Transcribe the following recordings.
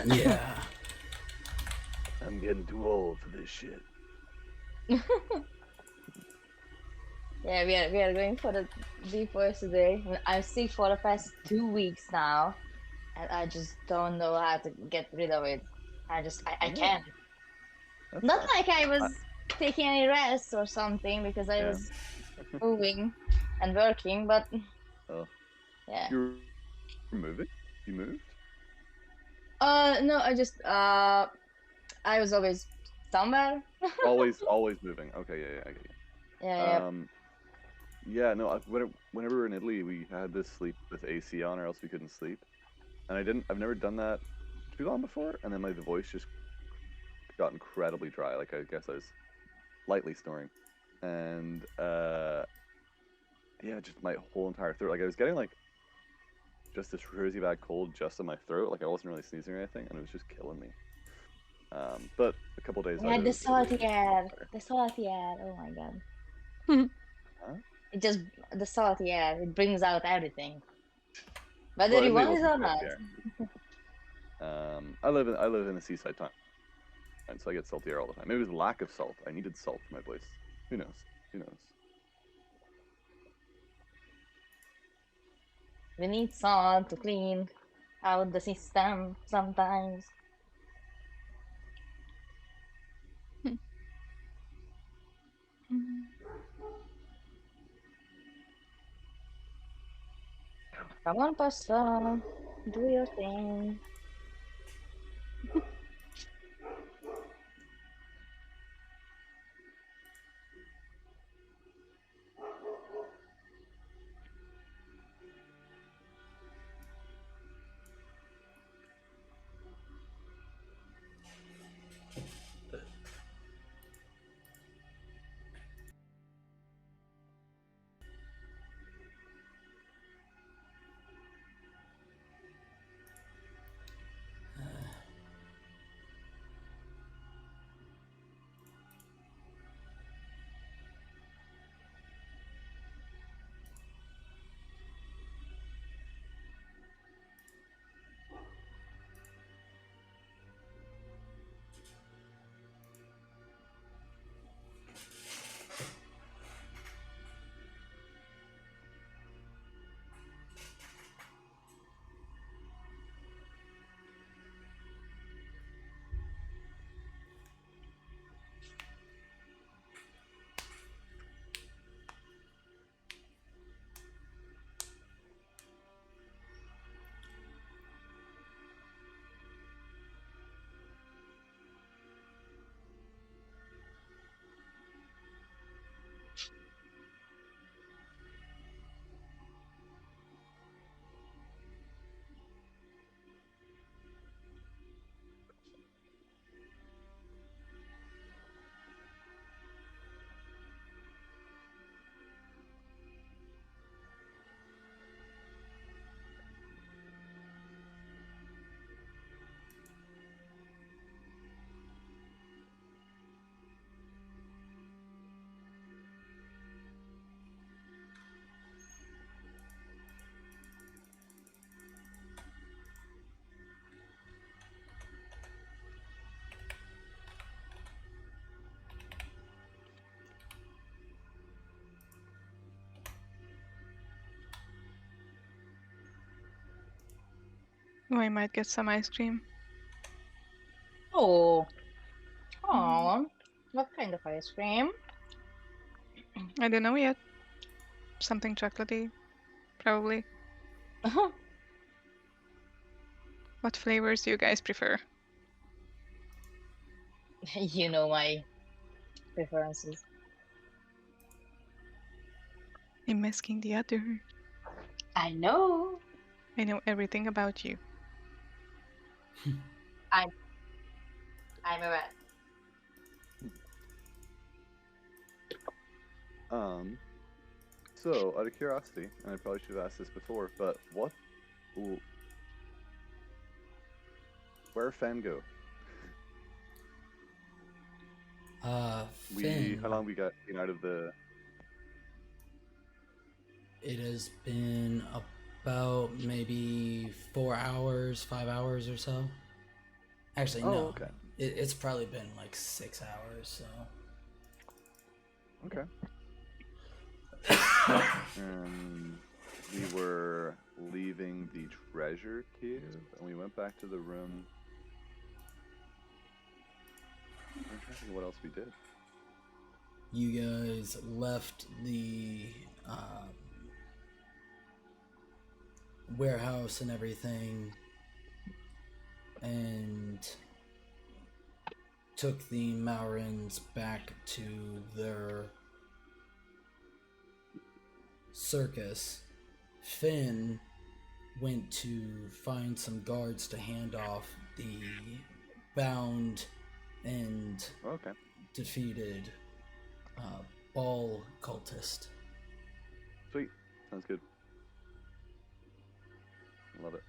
Yeah. I'm getting too old for this shit. Yeah, we are going for the deep voice today. I'm sick for the past 2 weeks now, and I just don't know how to get rid of it. I Oh no, can't. that Not sucks. like I was taking any rest or something because I Yeah. was moving and working, but Oh, yeah. you were moving? You moved? No, I was always somewhere. Always moving. Okay, yeah, I get you. Yeah, Yeah, no. Whenever we were in Italy, we had to sleep with AC on, or else we couldn't sleep. And I didn't. I've never done that too long before, and then my voice just got incredibly dry. Like I guess I was lightly snoring, and yeah, just my whole entire throat. Like I was getting like just this crazy bad cold just in my throat. Like I wasn't really sneezing or anything, and it was just killing me. But a couple days yeah. out The of Italy, salty it was much air, better. the salty air. Oh my God, Huh? it just the salty air. It brings out everything, whether Well, you Italy want it wasn't or salty not. air. I live in the seaside town, so I get salty air all the time. Maybe it was lack of salt. I needed salt for my voice. Who knows? Who knows? We need salt to clean out the system sometimes. Come on, Pastor, do your thing. Oh, I might get some ice cream. Oh, oh, what kind of ice cream? I don't know yet. Something chocolatey, probably. What flavors do you guys prefer? You know my preferences. I'm asking the other. I know. I know everything about you. I'm I'm a rat. Um, so out of curiosity, and I probably should have asked this before, but where Fen go? How Finn, long we got been out of the? it has been about maybe 4 hours, 5 hours or so. Actually, Oh, no. okay. It's probably been like 6 hours. So. Okay. We were leaving the treasure cave, and we went back to the room. I'm trying to think what else we did. You guys left the warehouse and everything, and took the Maurins back to their circus. Finn went to find some guards to hand off the bound and Okay. defeated ball cultist. Sweet. Sounds good. Love it.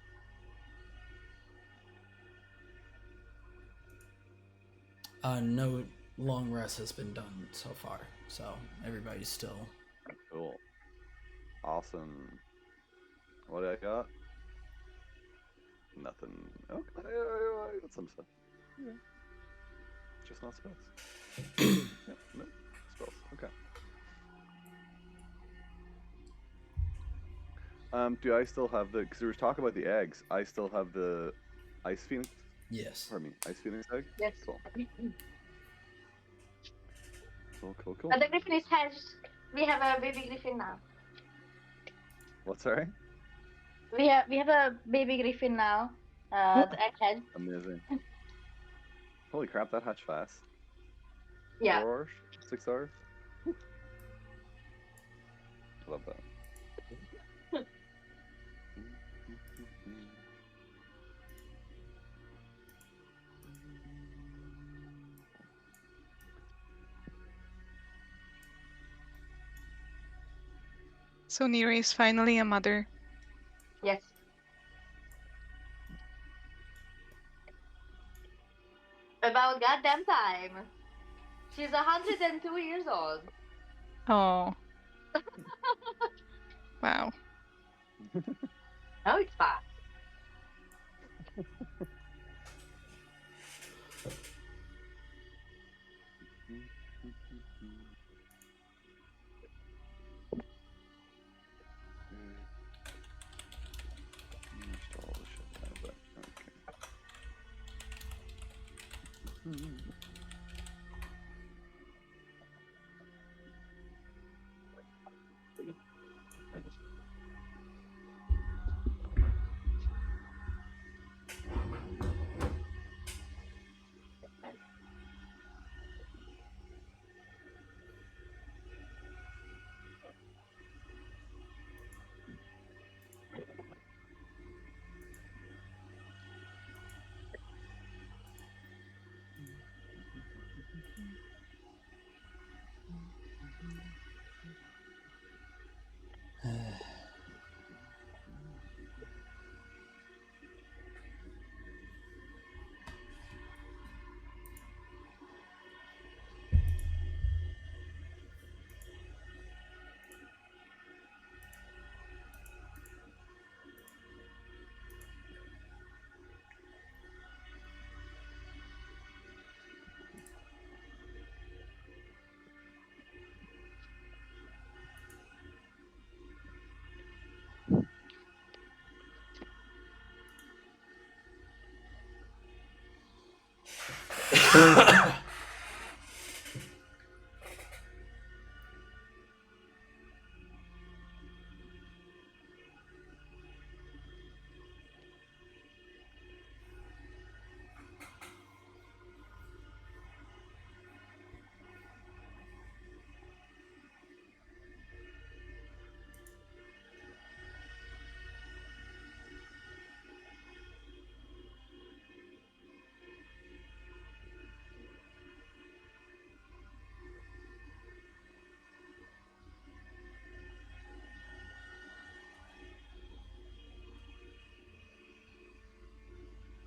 No long rest has been done so far, so everybody's still. Cool. Awesome. What did I got? Nothing. Okay. I got some stuff. Yeah. Just not spells. Yeah, no spells. Okay. Do I still have the? Because there was talk about the eggs. I still have the Ice Phoenix. Yes. Pardon me. Ice Phoenix egg. Yes. Cool. Cool. But the griffin is hatched. We have a baby griffin now. What? Sorry. We have a baby griffin now. The egghead. Amazing. Holy crap! That hatched fast. Yeah. 4 hours? 6 hours? Whew. Love that. So Nira is finally a mother. Yes. About goddamn time. She's 102 years old. Oh. Wow. Now it's fast. Install the shit out of that. Okay.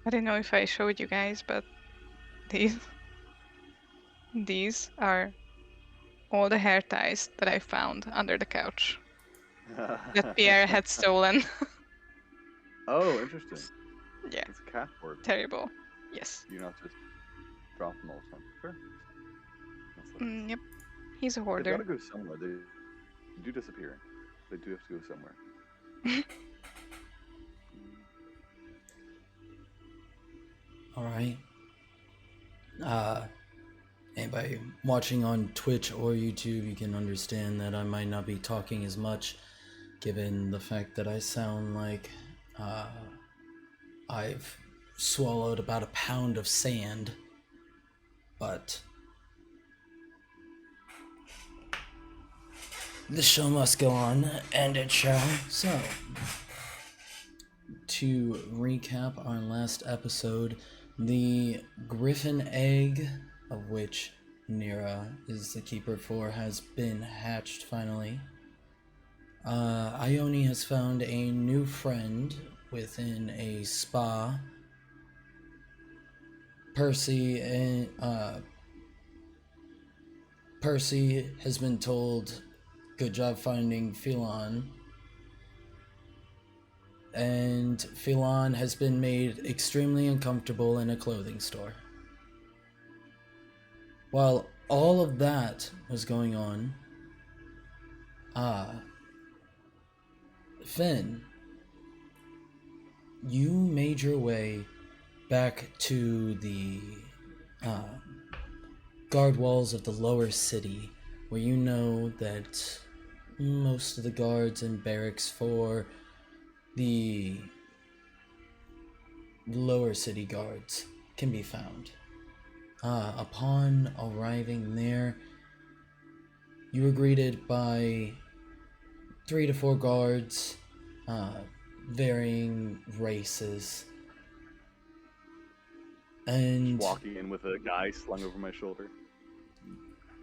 I don't know if I showed you guys, but these are all the hair ties that I found under the couch that Pierre had stolen. Oh, interesting. Yeah, It's cat board. terrible. Yes. You not just drop them all the time. Sure. That's nice. Yep. He's a They've hoarder. got to go somewhere. They do disappear. They do have to go somewhere. All right. Anybody watching on Twitch or YouTube, you can understand that I might not be talking as much, given the fact that I sound like I've swallowed about a pound of sand. But the show must go on, and it shall. So, to recap our last episode, the Griffin egg, of which Nira is the keeper for, has been hatched finally. Ione has found a new friend within a spa. Percy has been told, good job finding Philon. And Philon has been made extremely uncomfortable in a clothing store. While all of that was going on, Finn, you made your way back to the guard walls of the lower city, where you know that most of the guards and barracks for the lower city guards can be found. Upon arriving there, you were greeted by 3 to 4 guards, varying races. And Walking in with a guy slung over my shoulder.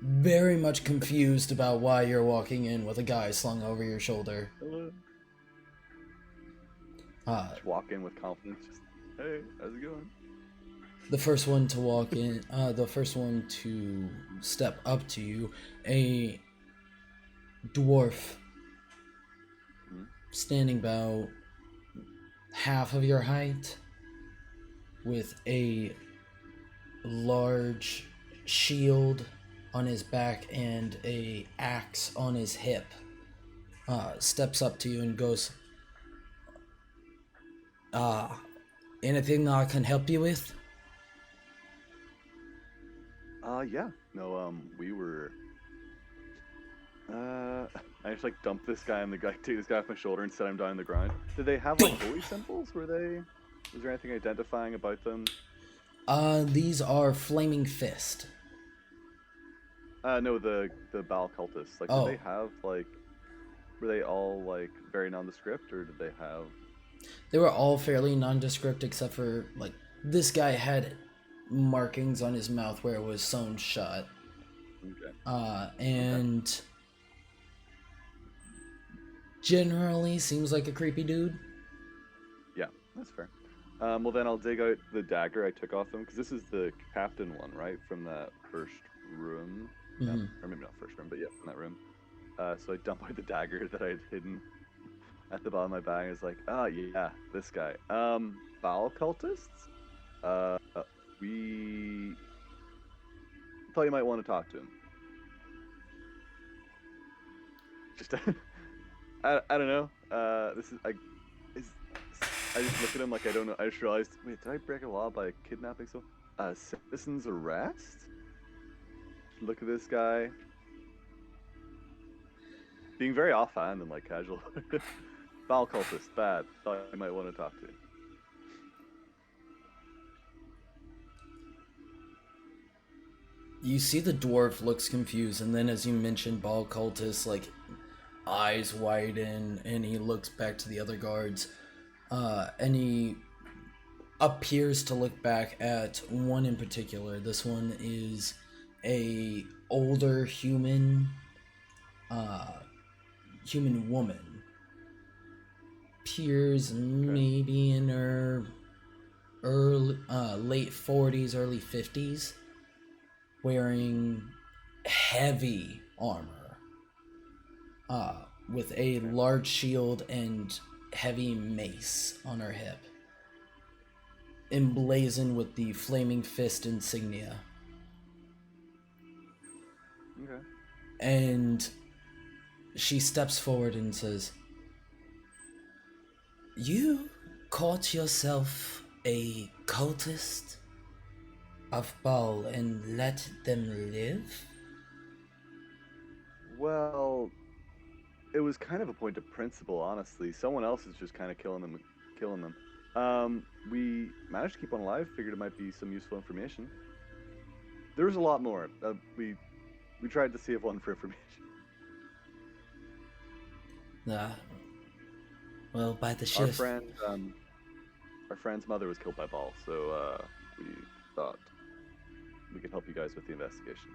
very much confused about why you're walking in with a guy slung over your shoulder. Hello. Just walk in with confidence. Just, hey, how's it going? The first one to walk in, the first one to step up to you, a dwarf standing about half of your height, with a large shield on his back and a axe on his hip, steps up to you and goes, anything I can help you with? Yeah. No, we were... I just, like, dumped this guy and the guy, take this guy off my shoulder and set him down on the ground. Did they have, like, holy symbols? Was there anything identifying about them? These are Flaming Fist. No, the Baal cultists. Like, Oh. did they have, like... Were they all, like, very nondescript, or did they have... They were all fairly nondescript, except for, like, this guy had markings on his mouth where it was sewn shut. Okay. And generally seems like a creepy dude. Yeah, that's fair. Well, then I'll dig out the dagger I took off him, because this is the captain one, right? From that first room. Mhm. Or maybe not first room, but yeah, from that room. So I dump out the dagger that I had hidden at the bottom of my bag. I was like, yeah, this guy. Baal cultists? We thought you might want to talk to him. Just, I don't know. I just look at him like I don't know. I just realized, wait, did I break a law by kidnapping someone? Citizen's arrest? Look at this guy. Being very offhand and like casual. Baal cultist, bad. Thought you might want to talk to. You see the dwarf looks confused, and then as you mentioned Baal cultist, like, eyes widen, and he looks back to the other guards, and he appears to look back at one in particular. This one is a older human woman. Appears maybe in her late 40s, early 50s, wearing heavy armor, with a large shield and heavy mace on her hip. emblazoned with the flaming fist insignia. Okay. And she steps forward and says, "You caught yourself a cultist of Baal and let them live?" Well, it was kind of a point of principle, honestly. Someone else is just kind of killing them. We managed to keep one alive. Figured it might be some useful information. There was a lot more. We tried to save one for information. Ah, well, by the Our shift. friend's mother was killed by Baal, so we thought we could help you guys with the investigation.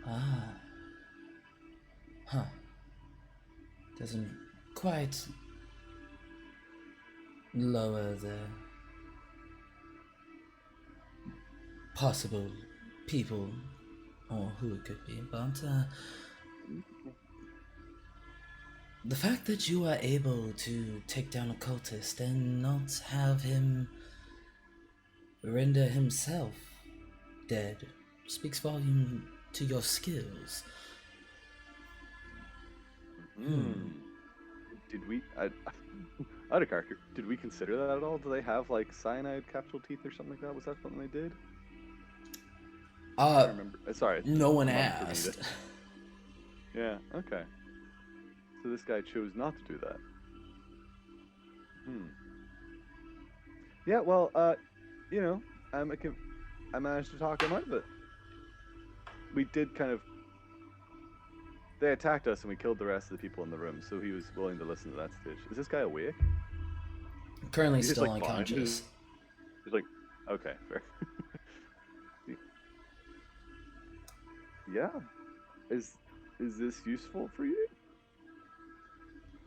Ah. Huh. Doesn't quite lower the possible people or who it could be, but the fact that you are able to take down a cultist and not have him render himself dead speaks volume to your skills. Did we? Out of character. Did we consider that at all? Do they have like cyanide capsule teeth or something like that? Was that something they did? I can't remember. Sorry. No one not for me asked. Yeah. Okay. So this guy chose not to do that. Yeah. Well. You know, I managed to talk him out of it. We did kind of. They attacked us and we killed the rest of the people in the room, so he was willing to listen to that stage. Is this guy awake? Currently He's just, still like, fine. unconscious. He's like, okay, fair. Yeah. Is this useful for you?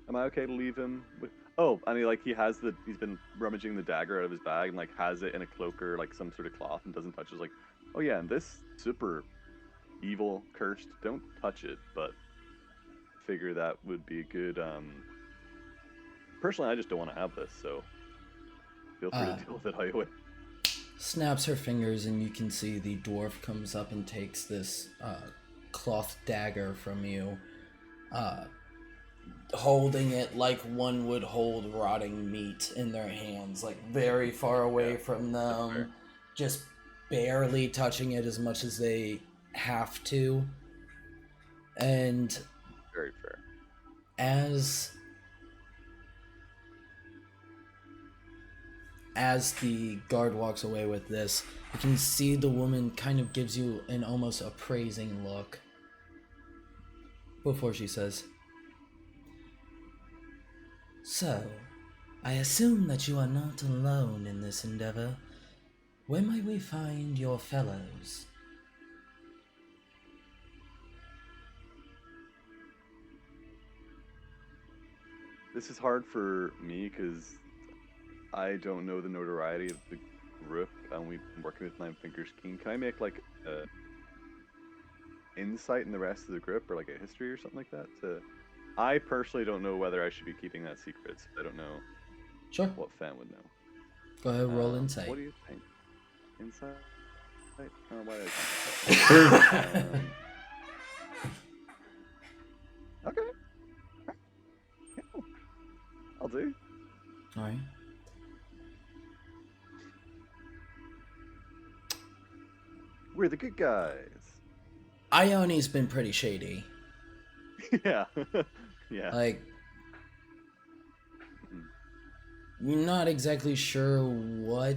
Am I okay to leave him with? Oh, and he's been rummaging the dagger out of his bag and like has it in a cloak or like some sort of cloth and doesn't touch it. It's like, oh yeah, and this super evil, cursed, don't touch it, but figure that would be a good personally I just don't want to have this, so feel free to deal with it how you would. Snaps her fingers and you can see the dwarf comes up and takes this cloth dagger from you, holding it like one would hold rotting meat in their hands, like very far away from them, just barely touching it as much as they have to. And Very fair. As the guard walks away with this, you can see the woman kind of gives you an almost appraising look before she says, "So, I assume that you are not alone in this endeavor. Where might we find your fellows?" This is hard for me because I don't know the notoriety of the group, and we've been working with Nine Fingers King. Can I make like a insight in the rest of the group, or like a history or something like that? I personally don't know whether I should be keeping that secret. So I don't know Sure. what Fan would know. Go ahead, roll insight. What do you think? Insight? I don't know why I Okay. Yeah. I'll do. Alright. We're the good guys. Ione's been pretty shady. Yeah. Yeah. Like, you're not exactly sure what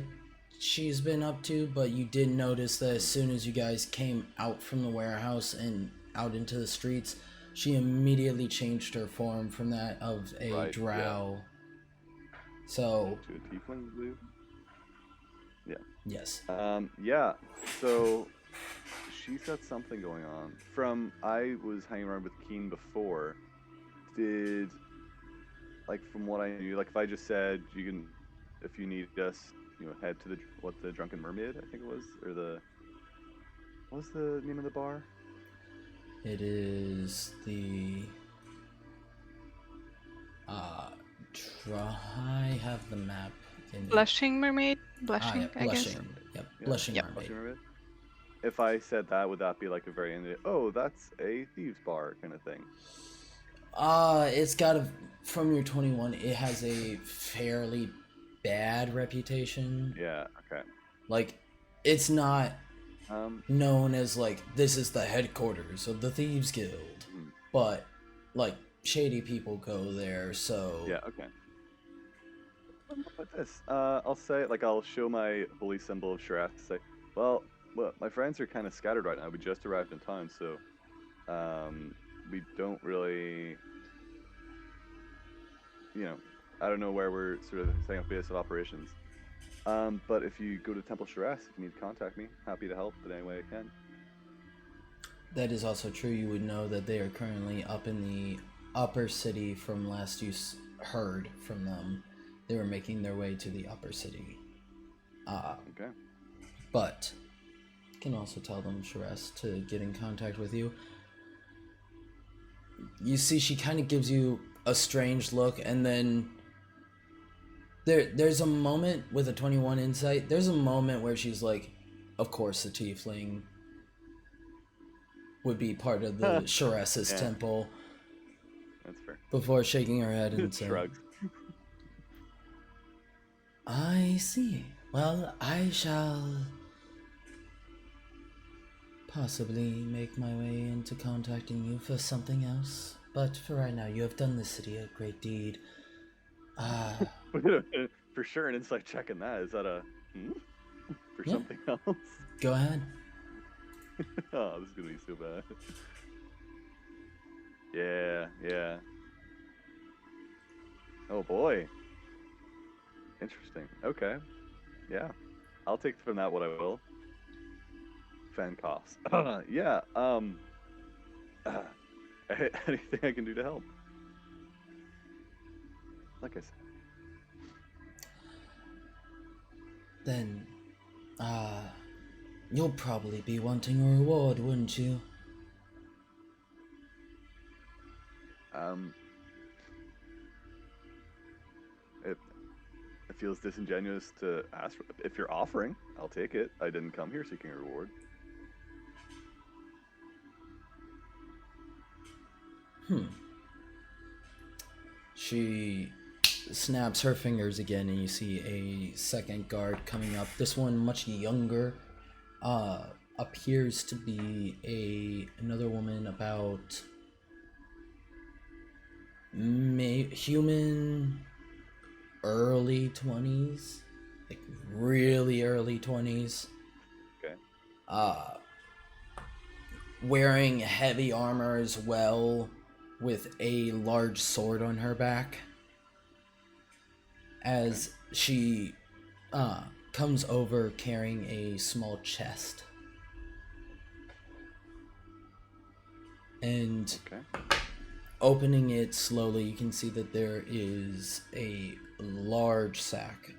she's been up to, but you did notice that as soon as you guys came out from the warehouse and out into the streets, she immediately changed her form from that of a drow. Yeah. So to a tiefling, I believe. Yeah. Yes. Yeah. So she's got something going on. I was hanging around with Keen before. From what I knew, like if I just said you can, if you need us, head to the Drunken Mermaid, I think it was, or what was the name of the bar? It is the I have the map Blushing mermaid? Ah, Blushing, yeah, I guess. blushing. Yep, Yeah, blushing Yep. mermaid. Blushing Mermaid. If I said that, would that be like a very oh, that's a thieves bar kind of thing? It's got a from your 21. It has a fairly bad reputation. Yeah. Okay. Like, it's not Um. known as like this is the headquarters of the Thieves Guild, mhm, but like shady people go there. So Yeah. Okay. What about this? I'll say like I'll show my holy symbol of Shiraz to say, well, my friends are kind of scattered right now. We just arrived in town, so we don't really, I don't know where we're sort of setting up base of operations. But if you go to Temple Shiraz, if you need to contact me, happy to help in any way I can. that is also true. You would know that they are currently up in the upper city. From last you heard from them, they were making their way to the upper city. Okay. But you can also tell them, Shiraz, to get in contact with you. You see, she kind of gives you a strange look, and then there's a moment with a 21 insight. There's a moment where she's like, "Of course, the tiefling would be part of the Shiraz's Yeah. temple." That's fair. Before shaking her head and saying, Shrugs. "I see. Well, I shall possibly make my way into contacting you for something else. But for right now, you have done the city a great deed. For sure, an insight check in that. Is that a for Yeah. something else? Go ahead." Oh, this is gonna be so bad. Yeah. Oh boy. Interesting. Okay. Yeah. I'll take from that what I will. Fan coughs. Yeah. Anything I can do to help. Like I said. Then, you'll probably be wanting a reward, wouldn't you? It feels disingenuous to ask. If you're offering, I'll take it. I didn't come here seeking a reward. She snaps her fingers again, and you see a second guard coming up. This one much younger, appears to be another woman about human early 20s, like really early 20s. Okay. Wearing heavy armor as well, with a large sword on her back. As she comes over carrying a small chest. And Okay. opening it slowly, you can see that there is a large sack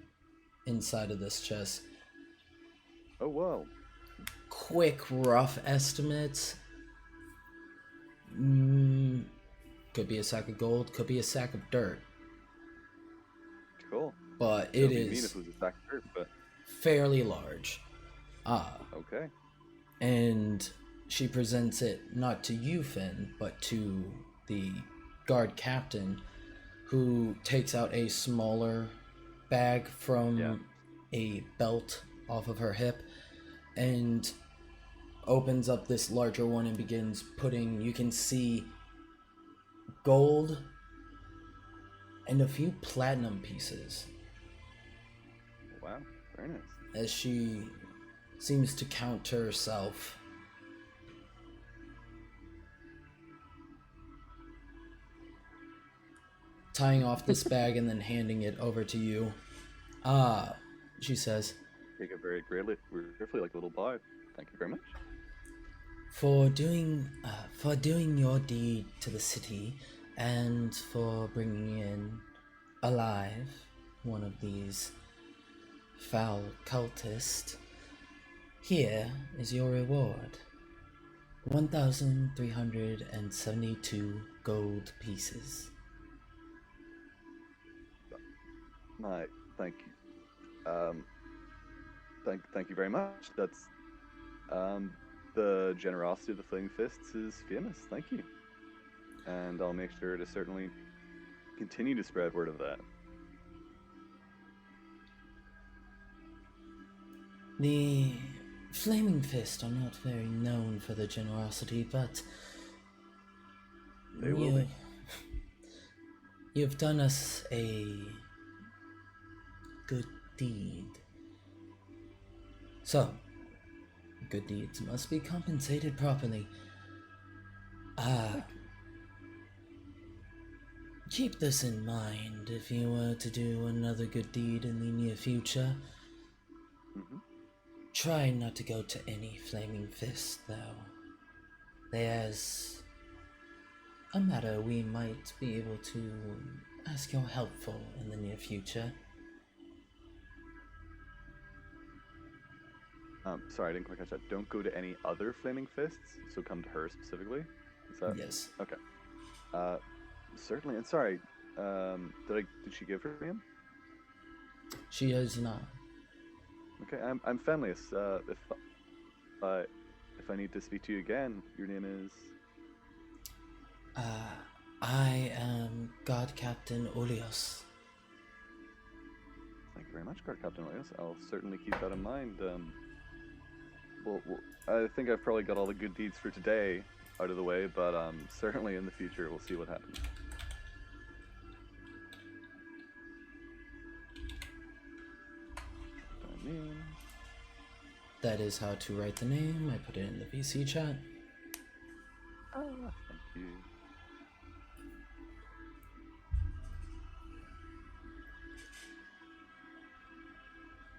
inside of this chest. Oh whoa. Quick, rough estimates. Could be a sack of gold, could be a sack of dirt. Cool. But It'd it be mean is if it was a sack of dirt, but fairly large. okay. And she presents it not to you, Finn, but to the guard captain, who takes out a smaller bag from a belt off of her hip and opens up this larger one and begins putting, you can see gold and a few platinum pieces Wow. Very nice. as she seems to count to herself. Tying off this bag and then handing it over to you. She says, Take it very gratefully, like a little boy. Thank you very much. for doing your deed to the city and for bringing in alive one of these foul cultists, here is your reward. 1,372 gold pieces. Thank you Um, thank you very much. That's the generosity of the Flaming Fists is famous. Thank you, and I'll make sure to certainly continue to spread word of that. The Flaming Fist are not very known for their generosity, but They will be. You've done us a good deed. So, good deeds must be compensated properly. Keep this in mind if you were to do another good deed in the near future. Mhm. Try not to go to any Flaming Fist, though. There's a matter we might be able to ask your help for in the near future. Sorry, I didn't quite catch that. Don't go to any other Flaming Fists, so come to her specifically. Is that Yes. okay? Certainly. And sorry, did she give her name? She is not. Okay, I'm Fenlius. If I need to speak to you again, your name is. I am God Captain Olios. Thank you very much, Guard Captain Elias. I'll certainly keep that in mind. Well, I think I've probably got all the good deeds for today out of the way, but certainly in the future we'll see what happens. That is how to write the name. I put it in the VC chat. Oh, thank you.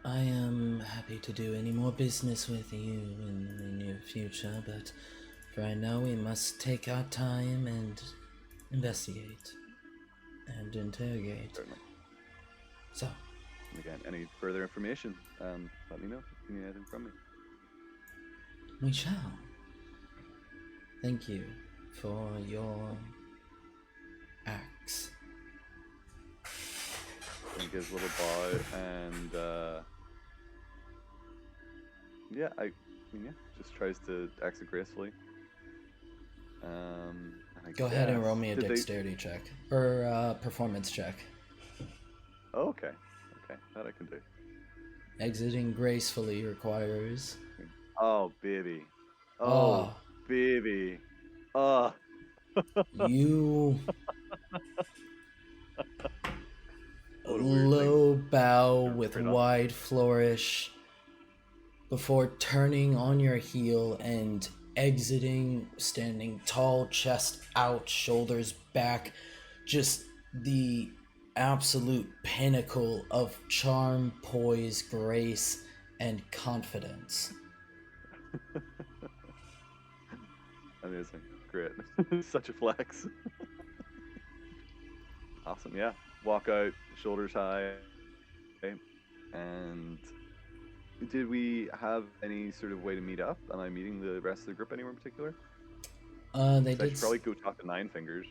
I am happy to do any more business with you in the near future, but for right now we must take our time and investigate and interrogate. Certainly. So, And again, any further information, let me know if you need anything from me. we shall. Thank you for your acts. And he gives a little bow, and just tries to exit gracefully. Go ahead and roll me a dexterity check or performance check. Oh, okay, that I can do. Exiting gracefully requires. Oh baby, Oh. baby, oh. You What a weird low thing. bow Turn with straight up. wide flourish before turning on your heel and exiting, standing tall, chest out, shoulders back, just the absolute pinnacle of charm, poise, grace, and confidence. Amazing, great, such a flex. Awesome, yeah. Walk out, shoulders high, and did we have any sort of way to meet up? Am I meeting the rest of the group anywhere in particular? They I did. should probably go talk to Nine Fingers.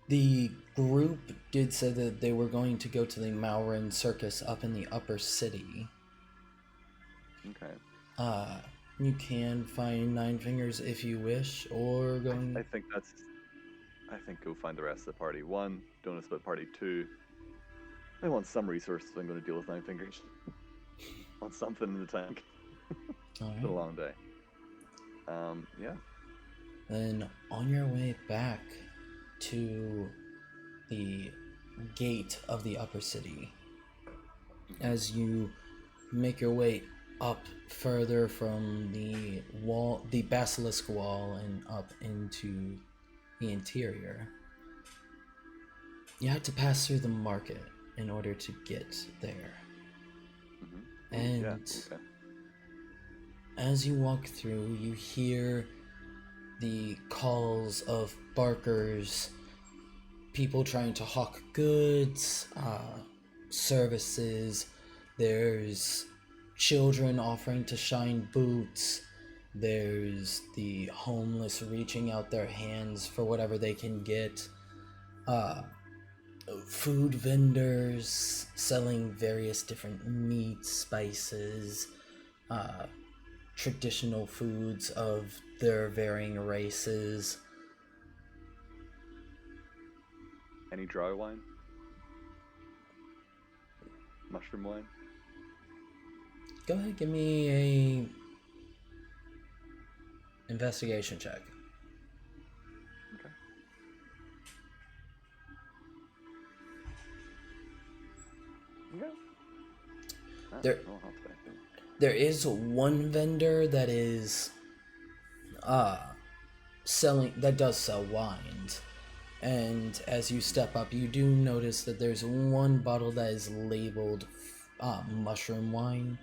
The group did say that they were going to go to the Maurin Circus up in the upper city. Okay. You can find Nine Fingers if you wish, or going. I think go find the rest of the party. One, don't split party. Two, I want some resources. I'm going to deal with Nine Fingers. Want something in the tank. All It's been a right. long day. Yeah. Then on your way back to the gate of the upper city, as you make your way up further from the wall, the basilisk wall, and up into the interior, you had to pass through the market in order to get there. Mm-hmm. And Yeah. Okay. as you walk through, you hear the calls of barkers, people trying to hawk goods, services. There's children offering to shine boots. There's the homeless reaching out their hands for whatever they can get. food vendors selling various different meats, spices, traditional foods of their varying races. Any dry wine? Mushroom wine? Go ahead, give me a investigation check. Okay. Okay. There- I'll help that, I think. There is one vendor that is selling that does sell wines. And as you step up, you do notice that there's one bottle that is labeled mushroom wine.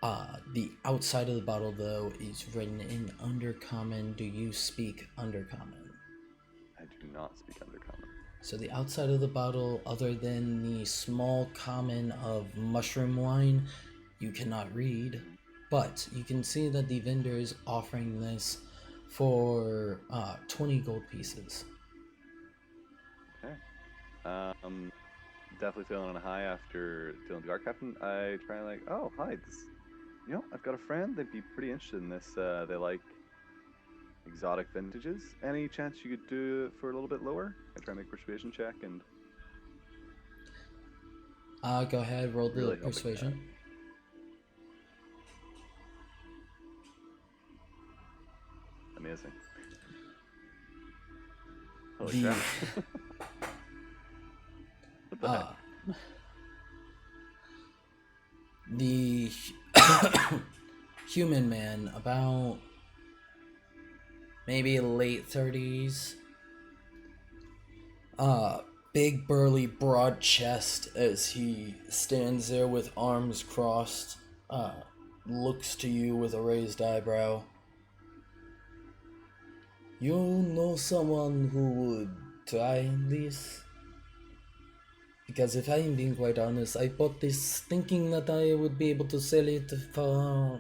The outside of the bottle, though, is written in Undercommon. Do you speak Undercommon? I do not speak Undercommon. So the outside of the bottle, other than the small common of mushroom wine, you cannot read. But you can see that the vendor is offering this for 20 gold pieces. Okay. Definitely feeling on a high after dealing with the art captain. I try and like, oh hi, I've got a friend. They'd be pretty interested in this. They like exotic vintages. Any chance you could do it for a little bit lower? I try and make a persuasion check and Go ahead, roll the Really hoping persuasion. amazing. Holy The crap. What the heck? the human man, about maybe late 30s, big burly broad chest as he stands there with arms crossed, looks to you with a raised eyebrow. You know someone who would try this? Because if I'm being quite honest, I bought this thinking that I would be able to sell it for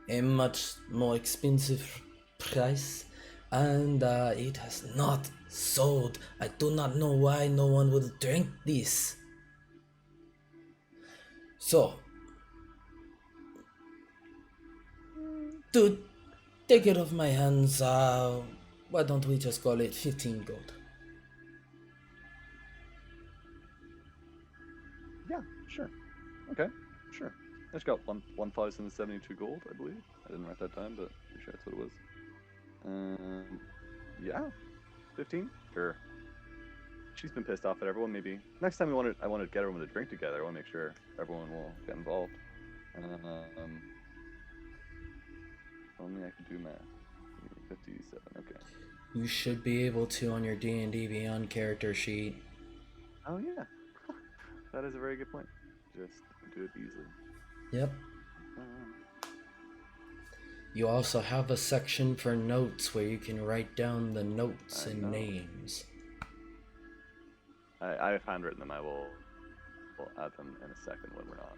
a much more expensive price, and it has not sold. I do not know why no one would drink this. So, to take it off my hands, why don't we just call it 15 gold? Yeah, sure. Okay, sure. I just got 1,072 gold, I believe. I didn't write that down, but I'm sure that's what it was. Yeah, 15? Sure. She's been pissed off at everyone. Maybe next time I want to get everyone to drink together. I want to make sure everyone will get involved. Only I could do math. 57. Okay. You should be able to on your D&D Beyond character sheet. Oh yeah, that is a very good point. Just do it easily. Yep. You also have a section for notes where you can write down the notes I and know. names. I have handwritten them. We'll add them in a second when we're not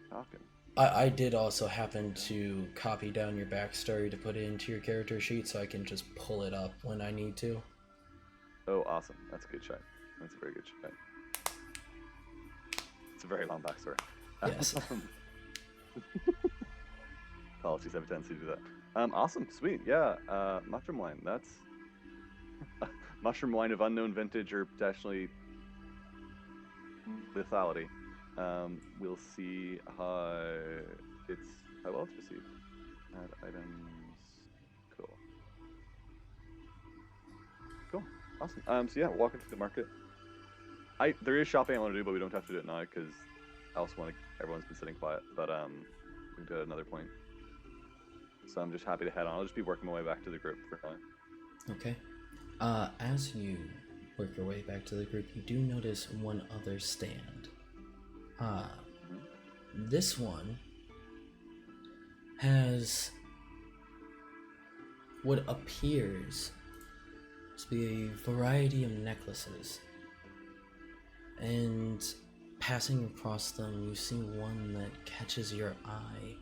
talking. I did also happen to copy down your backstory to put it into your character sheet so I can just pull it up when I need to. Oh, awesome. That's a good shot. That's a very good shot. It's a very long backstory. Yes. Apologies, I have a tendency to do that. Awesome, sweet, yeah. Mushroom wine. That's mushroom wine of unknown vintage or potentially lethality. We'll see how well it's received. Add items. Cool. Awesome. So yeah, walking through the market. There is shopping I want to do, but we don't have to do it now because I also want to. Everyone's been sitting quiet, but we can do it at another point. So I'm just happy to head on. I'll just be working my way back to the group for now. Okay. As you work your way back to the group, you do notice one other stand. This one has what appears to be a variety of necklaces. And passing across them, you see one that catches your eye.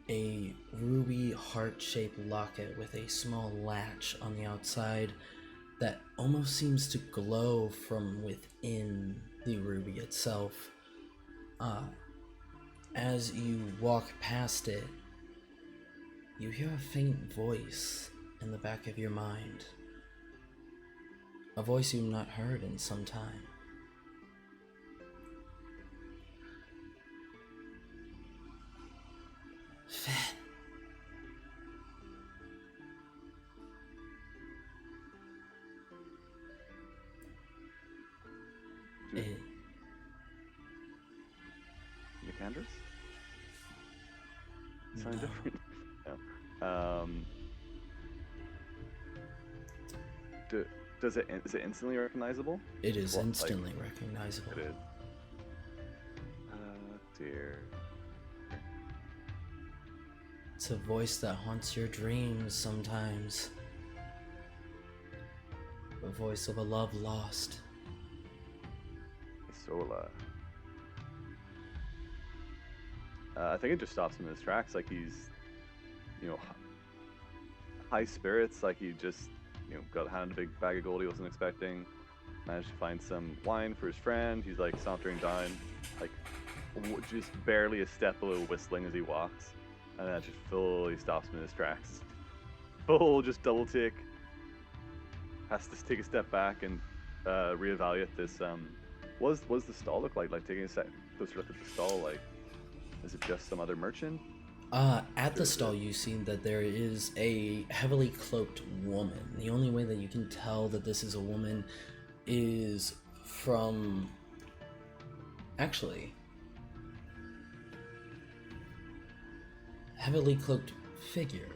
A ruby heart-shaped locket with a small latch on the outside, that almost seems to glow from within the ruby itself. As you walk past it, you hear a faint voice in the back of your mind. A voice you've not heard in some time. Finn. It, Nicandrus? Something No. different. No. Is it instantly recognizable? it is Well, like- instantly recognizable. It is. Dear. It's a voice that haunts your dreams sometimes. The voice of a love lost. Sola. I think it just stops him in his tracks, like he's, high spirits, like he just, got handed a big bag of gold he wasn't expecting, managed to find some wine for his friend, he's like sauntering down, like, just barely a step below whistling as he walks, and then it just fully stops him in his tracks. Full, just double take. Has to take a step back and reevaluate this, what does the stall look like? Like, taking a closer look at the stall, like, is it just some other merchant? At the stall, you see that there is a heavily cloaked woman. The only way that you can tell that this is a woman is from. Actually. Heavily cloaked figure.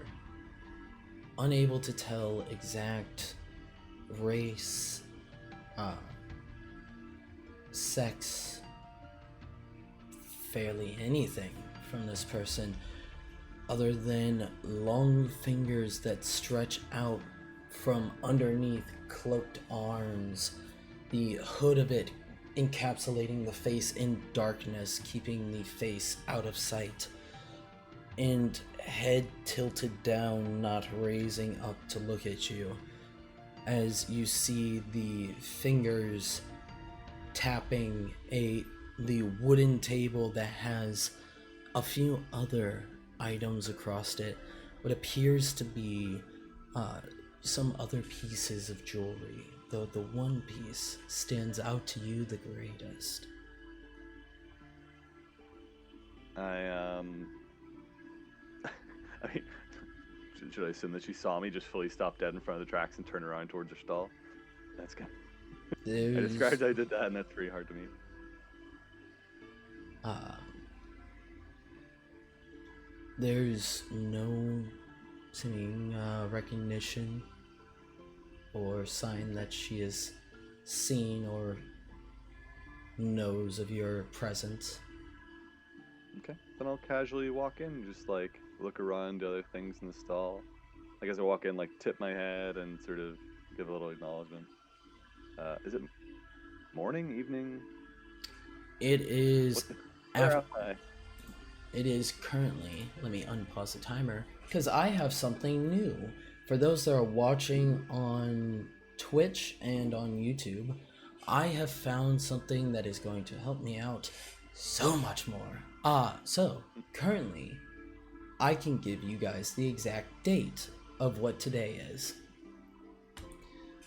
Unable to tell exact race, sex, fairly anything from this person other than long fingers that stretch out from underneath cloaked arms, the hood of it encapsulating the face in darkness, keeping the face out of sight, and head tilted down, not raising up to look at you, as you see the fingers tapping the wooden table that has a few other items across it, what appears to be some other pieces of jewelry, though the one piece stands out to you the greatest. I mean, should I assume that she saw me just fully stop dead in front of the tracks and turn around towards her stall? That's good. I described how I did that, and that's pretty hard to me. There's no seeming recognition or sign that she has seen or knows of your presence. Okay, then I'll casually walk in, just like look around the other things in the stall. Like as I walk in, like tip my head and sort of give a little acknowledgement. Is it morning, evening? It is. Where Af- am I? It is currently, let me unpause the timer, because I have something new. For those that are watching on Twitch and on YouTube, I have found something that is going to help me out so much more. So, currently, I can give you guys the exact date of what today is.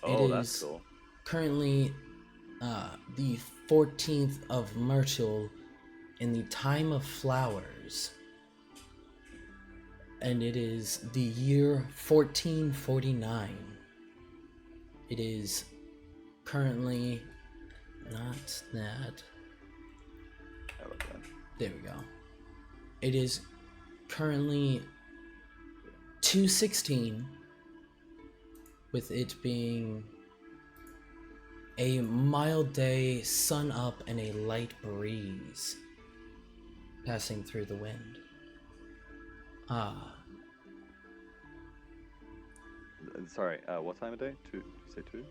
Oh, It that's is cool. currently the 14th of Myrtle in the time of flowers, and it is the year 1449. It is currently not that. I love that. There we go. It is currently 2:16, with it being a mild day, sun up, and a light breeze passing through the wind. Sorry, what time of day? Did you say 2?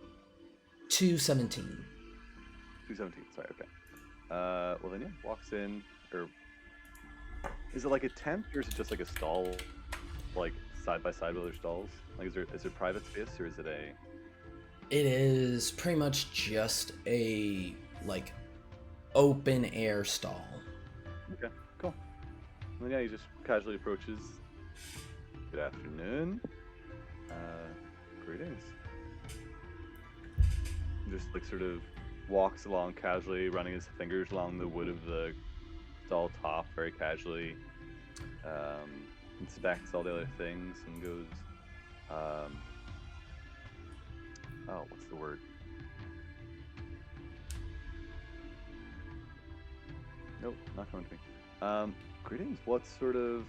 2:17. 2:17, sorry, okay. Well then, yeah, walks in, or... Is it like a tent, or is it just like a stall, like, side by side with other stalls? Like, is there private space, or is it a... It is pretty much just a like open air stall. Okay, cool. And then yeah, he just casually approaches. Good afternoon. Greetings. Just like sort of walks along casually, running his fingers along the wood of the stall top very casually. Inspects all the other things and goes, oh, what's the word? Nope, not coming to me. Greetings. What sort of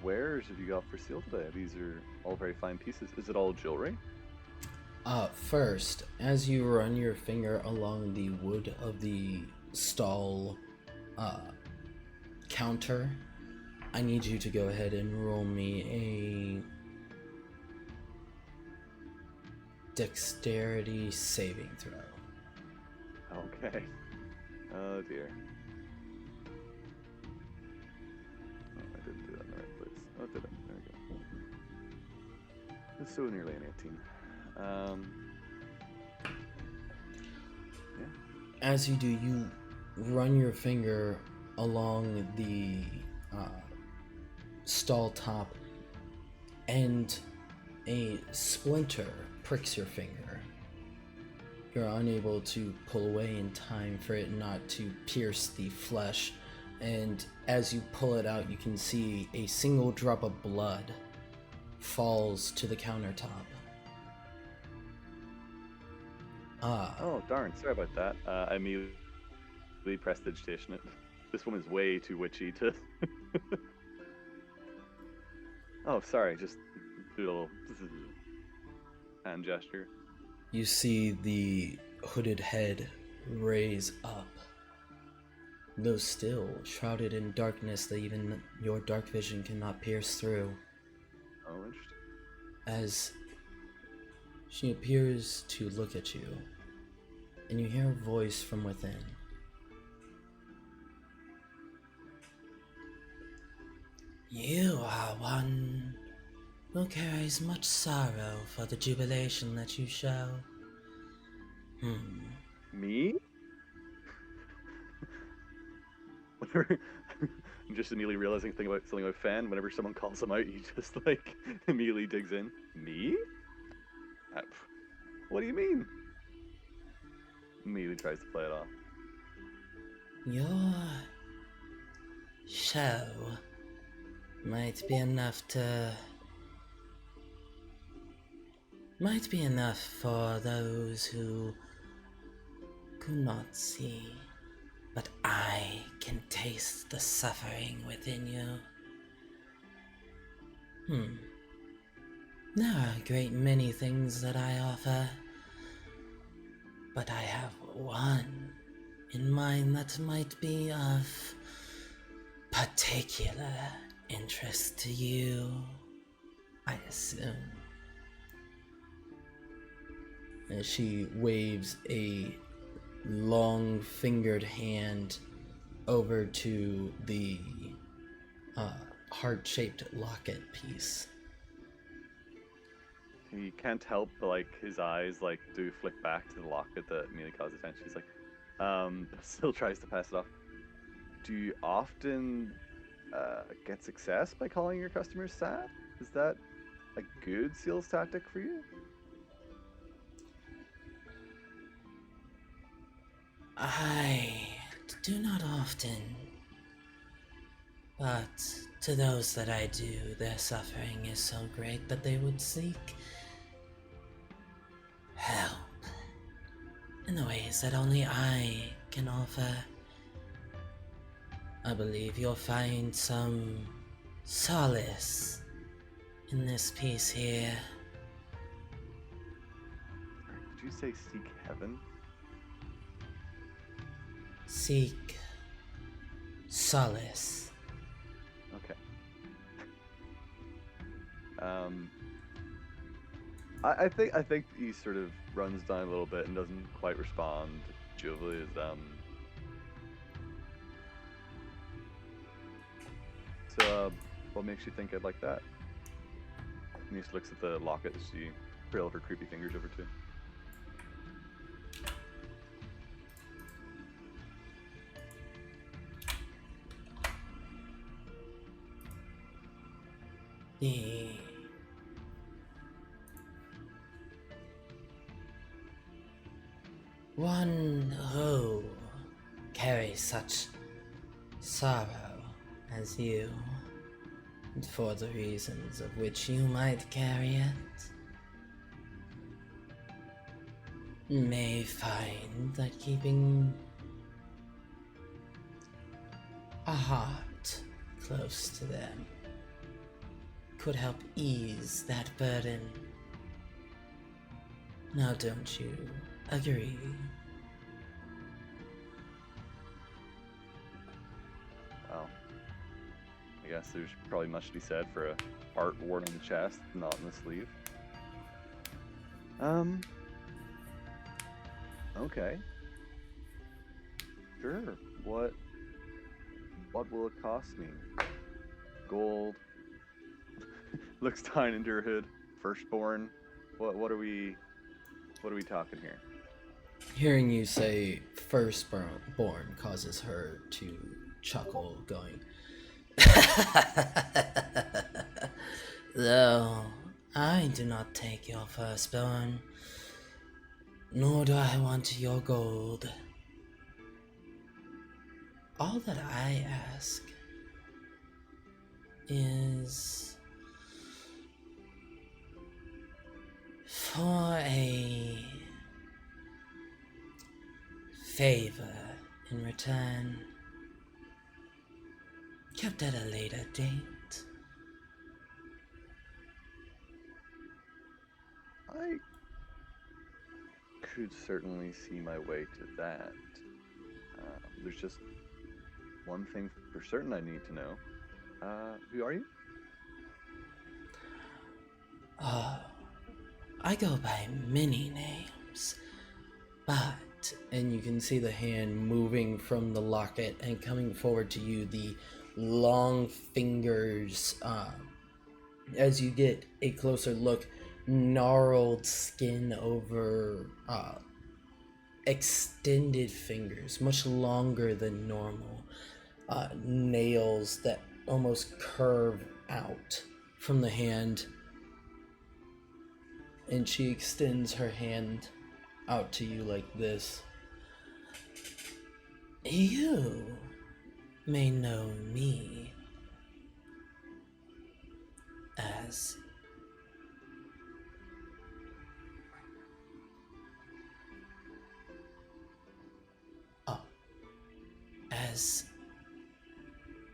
wares have you got for sale today? These are all very fine pieces. Is it all jewelry? First, as you run your finger along the wood of the stall counter, I need you to go ahead and roll me a dexterity saving throw. Okay. Oh dear. Oh, I didn't do that in the right place. Oh, did I? There we go. It's so nearly an 18. Yeah. As you do, you run your finger along the stall top, and a splinter pricks your finger. You're unable to pull away in time for it not to pierce the flesh, and as you pull it out, you can see a single drop of blood falls to the countertop. Oh darn! Sorry about that. I immediately prestidigitation it. This woman's way too witchy to. Oh, sorry. Just do a little hand gesture. You see the hooded head raise up, though still shrouded in darkness that even your dark vision cannot pierce through, Oh, interesting. as she appears to look at you, and you hear a voice from within. You are one who carries much sorrow for the jubilation that you show. Me? Whenever I'm just immediately realizing something about Fan. Whenever someone calls him out, he just like immediately digs in. Me? What do you mean? Immediately tries to play it off. Your show might be enough for those who could not see, but I can taste the suffering within you. There are a great many things that I offer, but I have one in mind that might be of particular interest to you, I assume. As she waves a long-fingered hand over to the heart-shaped locket piece. He can't help but like his eyes like do flick back to the locket that immediately causes attention. He's like, still tries to pass it off. Do you often get success by calling your customers sad? Is that a good sales tactic for you? I do not often, but to those that I do, their suffering is so great that they would seek help in the ways that only I can offer. I believe you'll find some solace in this piece here. Did you say seek heaven? Seek solace. Okay. I think he sort of runs down a little bit and doesn't quite respond. Jubilee is So what makes you think I'd like that? And he just looks at the locket as she trail of her creepy fingers over to. The one who carries such sorrow as you, and for the reasons of which you might carry it, may find that keeping a heart close to them could help ease that burden. Now, don't you agree? Well, I guess there's probably much to be said for a heart worn on the chest, not in the sleeve. Okay. Sure. What will it cost me? Gold. Looks down into her hood. Firstborn. What are we talking here? Hearing you say firstborn causes her to chuckle, going, though I do not take your firstborn, nor do I want your gold. All that I ask is for a favor in return, kept at a later date. I could certainly see my way to that. There's just one thing for certain I need to know. Who are you? I go by many names, but, and you can see the hand moving from the locket and coming forward to you, the long fingers, as you get a closer look, gnarled skin over extended fingers, much longer than normal, nails that almost curve out from the hand, and she extends her hand out to you like this. You may know me as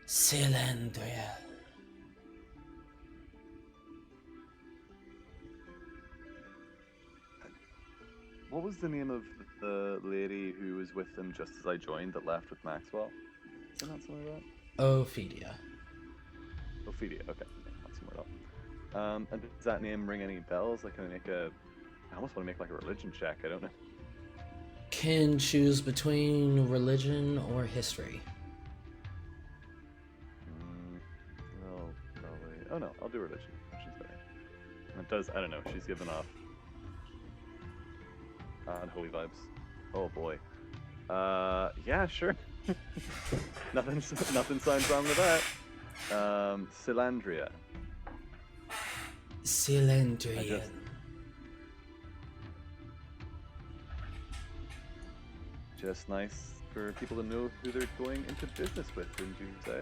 Silandria. What was the name of the lady who was with them just as I joined that left with Maxwell? Is that not something like that? Ophidia. Ophidia, okay. Not somewhere else. And does that name ring any bells? Like, I almost want to make like a religion check, I don't know. Can choose between religion or history. No, probably. Oh no, I'll do religion. She's better. And it does, I don't know, she's given off unholy vibes. Oh boy. Yeah, sure. nothing sounds wrong with that. Silandria. Silandrian. Just nice for people to know who they're going into business with, wouldn't you say?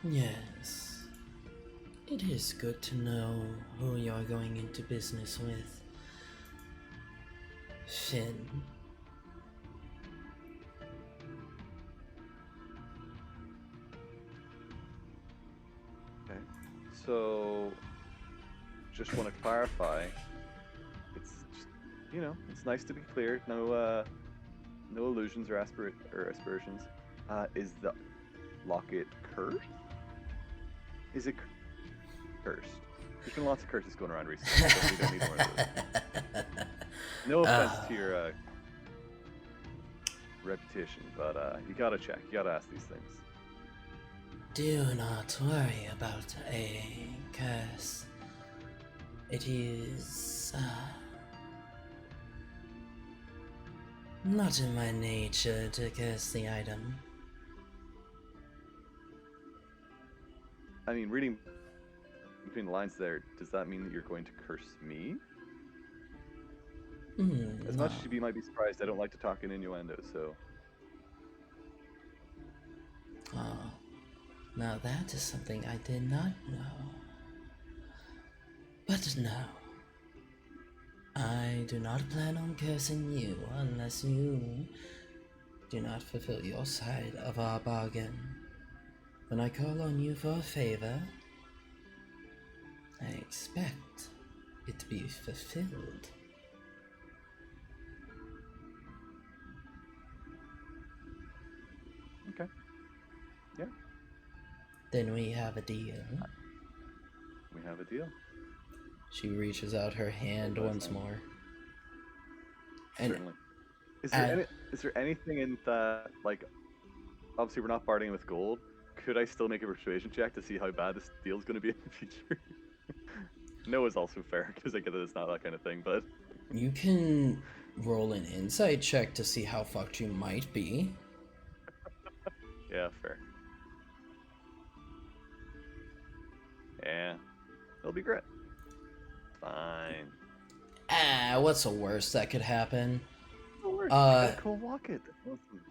Yes. It is good to know who you are going into business with. Finn. Okay. So, just want to clarify. It's just, it's nice to be clear. No illusions or aspirations. Is the locket cursed? Is it cursed? There's been lots of curses going around recently, so we don't need more of those. No offense to your reputation, but you gotta check. You gotta ask these things. Do not worry about a curse. It is not in my nature to curse the item. I mean, reading between the lines there, does that mean that you're going to curse me? As No. much as you might be surprised, I don't like to talk in innuendo, so... Oh, now that is something I did not know. But no, I do not plan on cursing you unless you do not fulfill your side of our bargain. When I call on you for a favor, I expect it to be fulfilled. Okay. Yeah, Then we have a deal. we have a deal. She reaches out her hand Well, once that's more. And Certainly. Is there anything in that, like, obviously we're not parting with gold. Could I still make a persuasion check to see how bad this deal is going to be in the future? No is also fair, because I get that it's not that kind of thing, but... you can roll an insight check to see how fucked you might be. Yeah, fair. Yeah. It'll be great. Fine. What's the worst that could happen? Oh, word. Go walk it. That's awesome.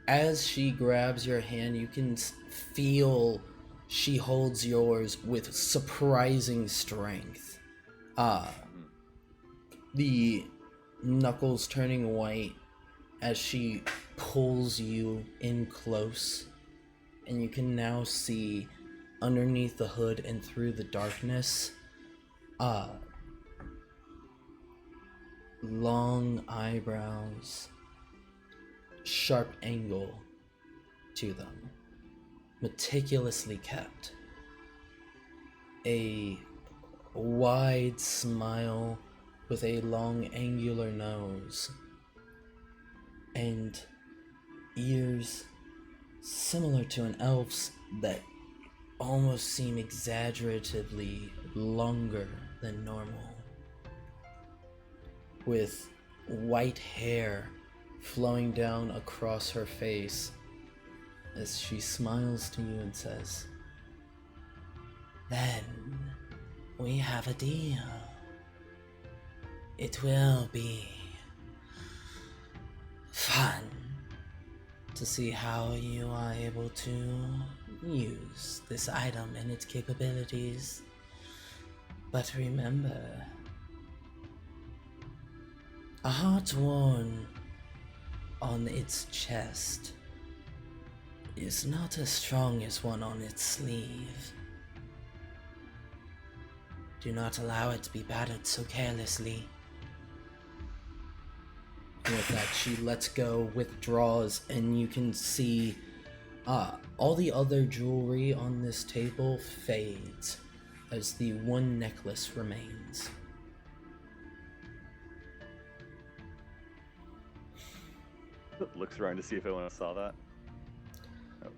As she grabs your hand, you can feel she holds yours with surprising strength. The knuckles turning white as she pulls you in close, and you can now see underneath the hood and through the darkness, long eyebrows, sharp angle to them, meticulously kept. A wide smile with a long angular nose, and ears similar to an elf's that almost seem exaggeratively longer than normal, with white hair flowing down across her face as she smiles to you and says, "Then we have a deal. It will be fun to see how you are able to use this item and its capabilities. But remember, a heart worn on its chest is not as strong as one on its sleeve. Do not allow it to be battered so carelessly." With that, she lets go, withdraws, and you can see all the other jewelry on this table fades as the one necklace remains. Looks around to see if anyone else saw that.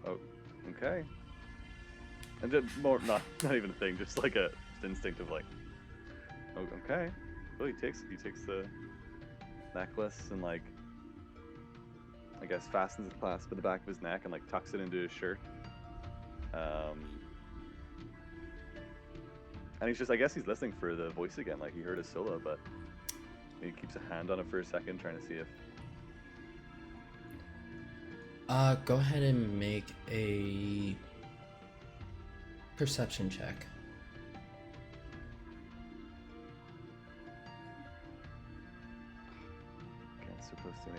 Oh, okay. And then more, not even a thing, just like a just instinctive like. Oh, okay. Well, he takes the necklace and like, I guess fastens the clasp at the back of his neck and like tucks it into his shirt. And he's just, I guess he's listening for the voice again, like he heard his solo, but he keeps a hand on it for a second, trying to see if. Go ahead and make a perception check. Okay, so close to an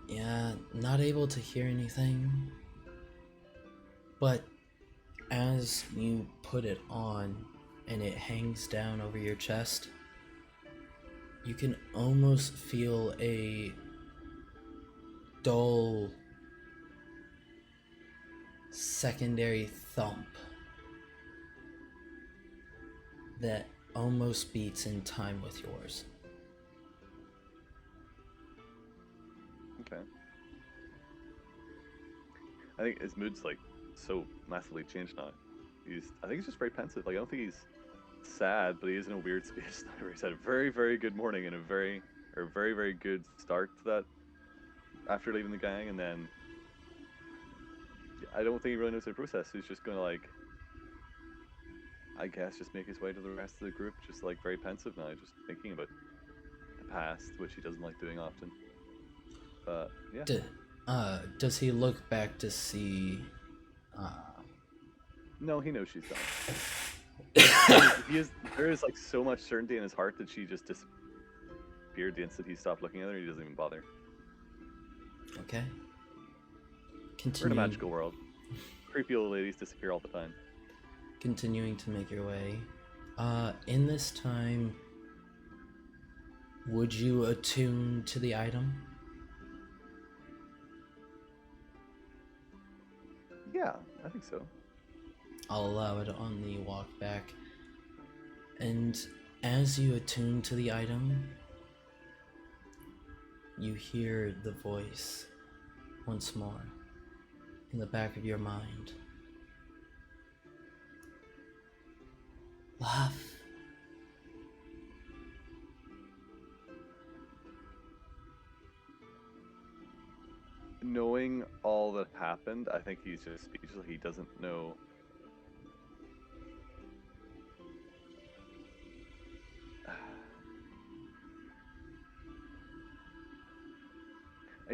18. Yeah, not able to hear anything. But as you put it on and it hangs down over your chest, you can almost feel a dull secondary thump that almost beats in time with yours. Okay. I think his mood's like so massively changed now. I think he's just very pensive. Like I don't think he's sad, but he is in a weird space. Where he's had a very, very good morning and a very, very good start to that after leaving the gang, and then I don't think he really knows the process. He's just gonna like, I guess, just make his way to the rest of the group, just like very pensive now, just thinking about the past, which he doesn't like doing often. But yeah. Does he look back to see? No, he knows she's gone. There is like so much certainty in his heart that she just disappeared the instant he stopped looking at her. He doesn't even bother. Okay. We're in a magical world. Creepy old ladies disappear all the time. Continuing to make your way. In this time, would you attune to the item? Yeah, I think so. I'll allow it on the walk back. And as you attune to the item, you hear the voice once more in the back of your mind. Laugh. Knowing all that happened, I think he's just speechless. He doesn't know.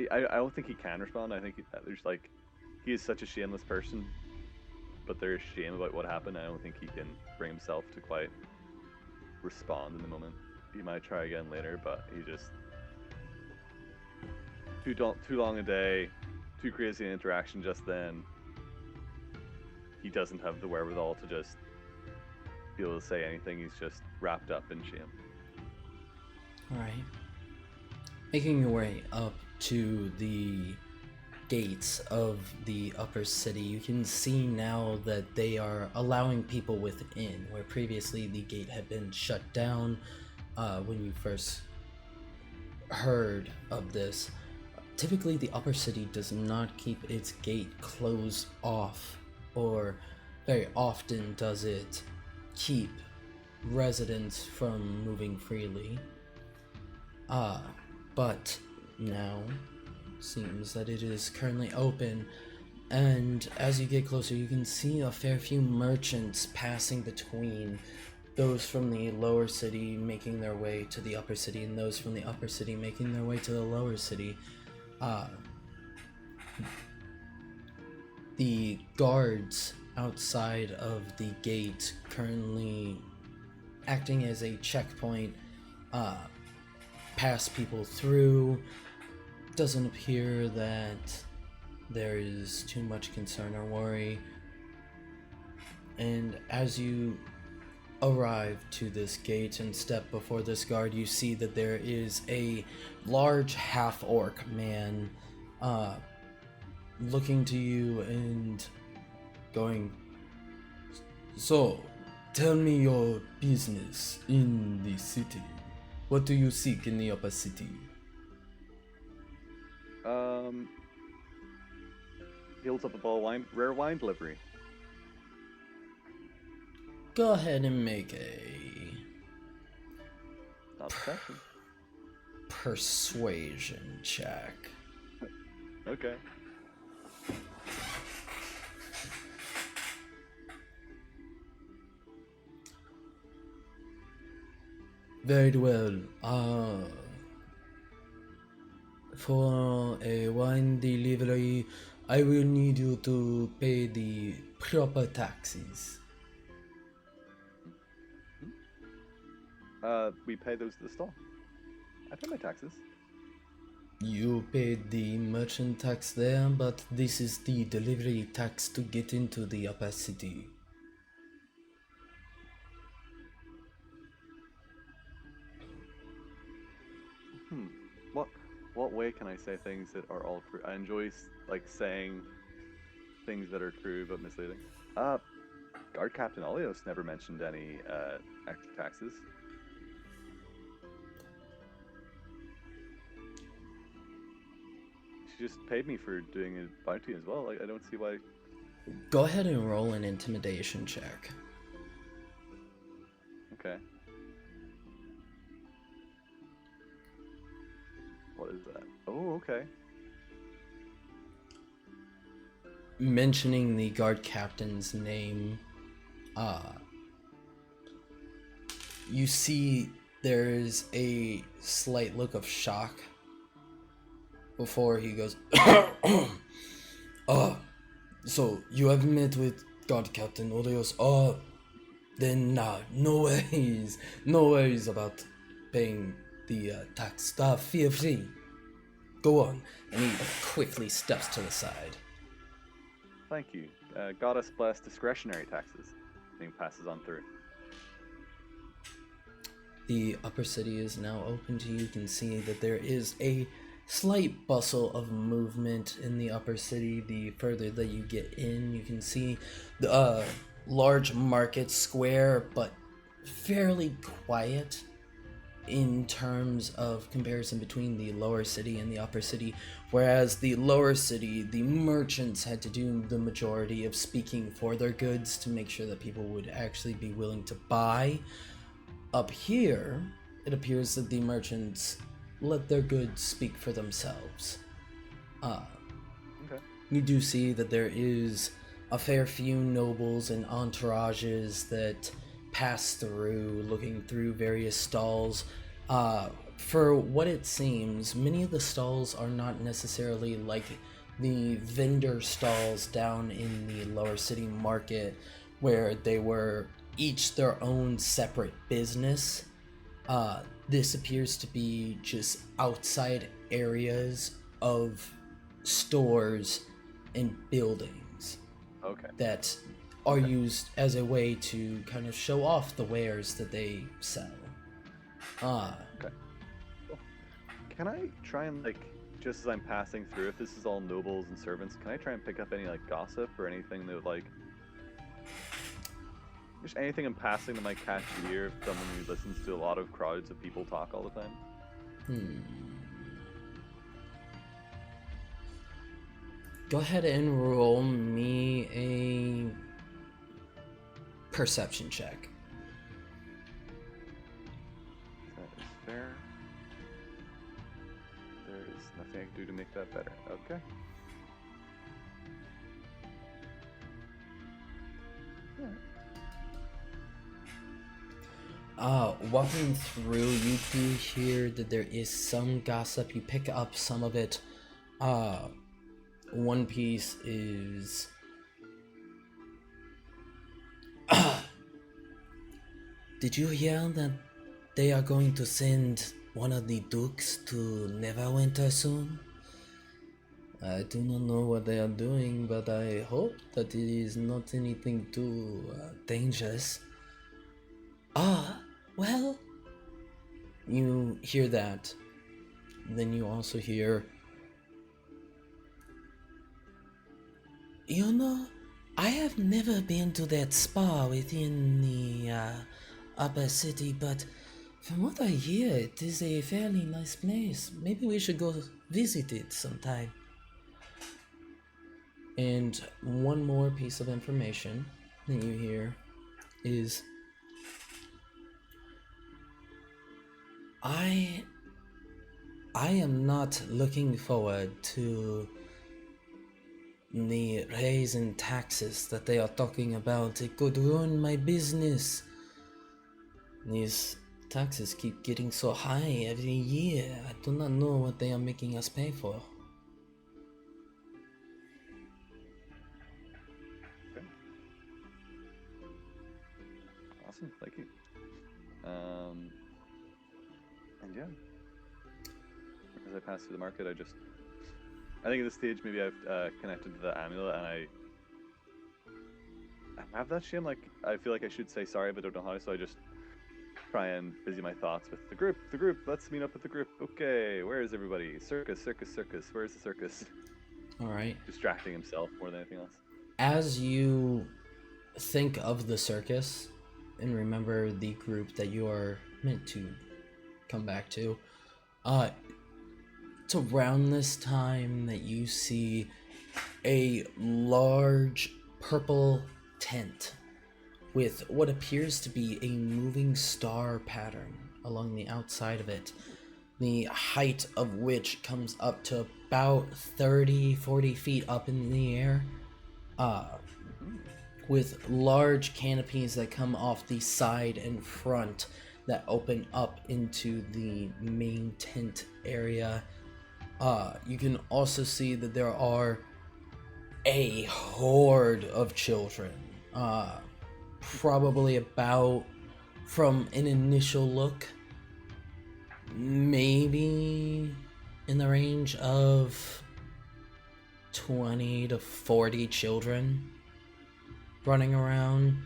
I don't think he can respond. I think there's like, he is such a shameless person, but there is shame about what happened. I don't think he can bring himself to quite respond in the moment. He might try again later, but he just too long a day, too crazy an interaction just then. He doesn't have the wherewithal to just be able to say anything. He's just wrapped up in shame. Alright. Making your way up to the gates of the upper city, you can see now that they are allowing people within, where previously the gate had been shut down when you first heard of this. Typically, the upper city does not keep its gate closed off, or very often does it keep residents from moving freely. But now seems that it is currently open, and as you get closer you can see a fair few merchants passing between those from the lower city making their way to the upper city, and those from the upper city making their way to the lower city. The guards outside of the gate currently acting as a checkpoint, pass people through. Doesn't appear that there is too much concern or worry. And as you arrive to this gate and step before this guard, you see that there is a large half-orc man looking to you and going, "So, tell me your business in the city. What do you seek in the upper city?" He holds up a bottle of wine, rare wine delivery. Go ahead and make a Not protection. persuasion check. Okay. Very well. For a wine delivery, I will need you to pay the proper taxes. We pay those to the stall. I pay my taxes. You paid the merchant tax there, but this is the delivery tax to get into the upper city. What way can I say things that are all true? I enjoy like saying things that are true but misleading. Guard Captain Olios never mentioned any extra taxes. She just paid me for doing a bounty as well. Like, I don't see why Go ahead and roll an intimidation check. Okay. What is that? Oh, okay. Mentioning the guard captain's name, you see there's a slight look of shock before he goes, so you have met with guard captain Oreos. Then no worries about paying the tax. Feel free. Go on. And he quickly steps to the side. Thank you. Goddess bless discretionary taxes. Being passes on through. The upper city is now open to you. You can see that there is a slight bustle of movement in the upper city. The further that you get in, you can see the large market square, but fairly quiet in terms of comparison between the lower city and the upper city. Whereas the lower city, the merchants had to do the majority of speaking for their goods to make sure that people would actually be willing to buy. Up here, it appears that the merchants let their goods speak for themselves. Okay. You do see that there is a fair few nobles and entourages that pass through, looking through various stalls. For what it seems, many of the stalls are not necessarily like the vendor stalls down in the lower city market, where they were each their own separate business. This appears to be just outside areas of stores and buildings Okay. that are used as a way to kind of show off the wares that they sell. Can I try and, like, just as I'm passing through, if this is all nobles and servants, can I try and pick up any, like, gossip or anything that would, like, just anything in passing that might catch the ear of someone who listens to a lot of crowds of people talk all the time? Go ahead and roll me a perception check. That is fair. There is nothing I can do to make that better. Okay. Walking through, you do hear that there is some gossip. You pick up some of it. One piece is... Did you hear that they are going to send one of the dukes to Neverwinter soon? I do not know what they are doing, but I hope that it is not anything too dangerous. Well, you hear that. Then you also hear, you know, I have never been to that spa within the upper city, but from what I hear, it is a fairly nice place. Maybe we should go visit it sometime. And one more piece of information that you hear is, I am not looking forward to the raise in taxes that they are talking about. It could ruin my business. These taxes keep getting so high every year. I do not know what they are making us pay for. Okay. Awesome, thank you. And yeah, as I pass through the market, I think at this stage maybe I've connected to the amulet and I have that shame. Like, I feel like I should say sorry, but don't know how, so I just try and busy my thoughts with the group. Let's meet up with the group. Okay, where is everybody? Circus. Where's the circus? All right. Distracting himself more than anything else. As you think of the circus and remember the group that you are meant to come back to, it's around this time that you see a large purple tent with what appears to be a moving star pattern along the outside of it, the height of which comes up to about 30-40 feet up in the air, with large canopies that come off the side and front that open up into the main tent area. You can also see that there are a horde of children, probably about, from an initial look, maybe in the range of 20 to 40 children running around,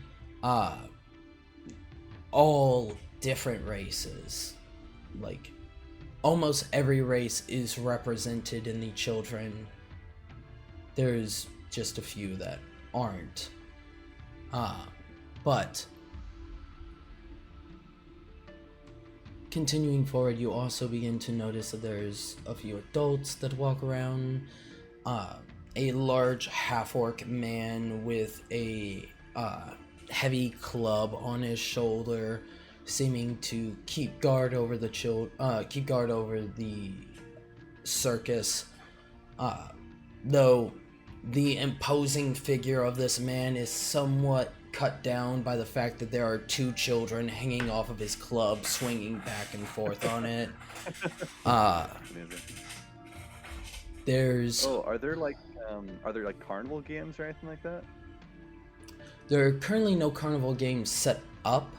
all different races. Like, almost every race is represented in the children. There's just a few that aren't. But continuing forward, you also begin to notice that there's a few adults that walk around. A large half-orc man with a heavy club on his shoulder, seeming to keep guard over the circus. Though the imposing figure of this man is somewhat cut down by the fact that there are two children hanging off of his club, swinging back and forth on it. There's... Oh, are there like carnival games or anything like that? There are currently no carnival games set up,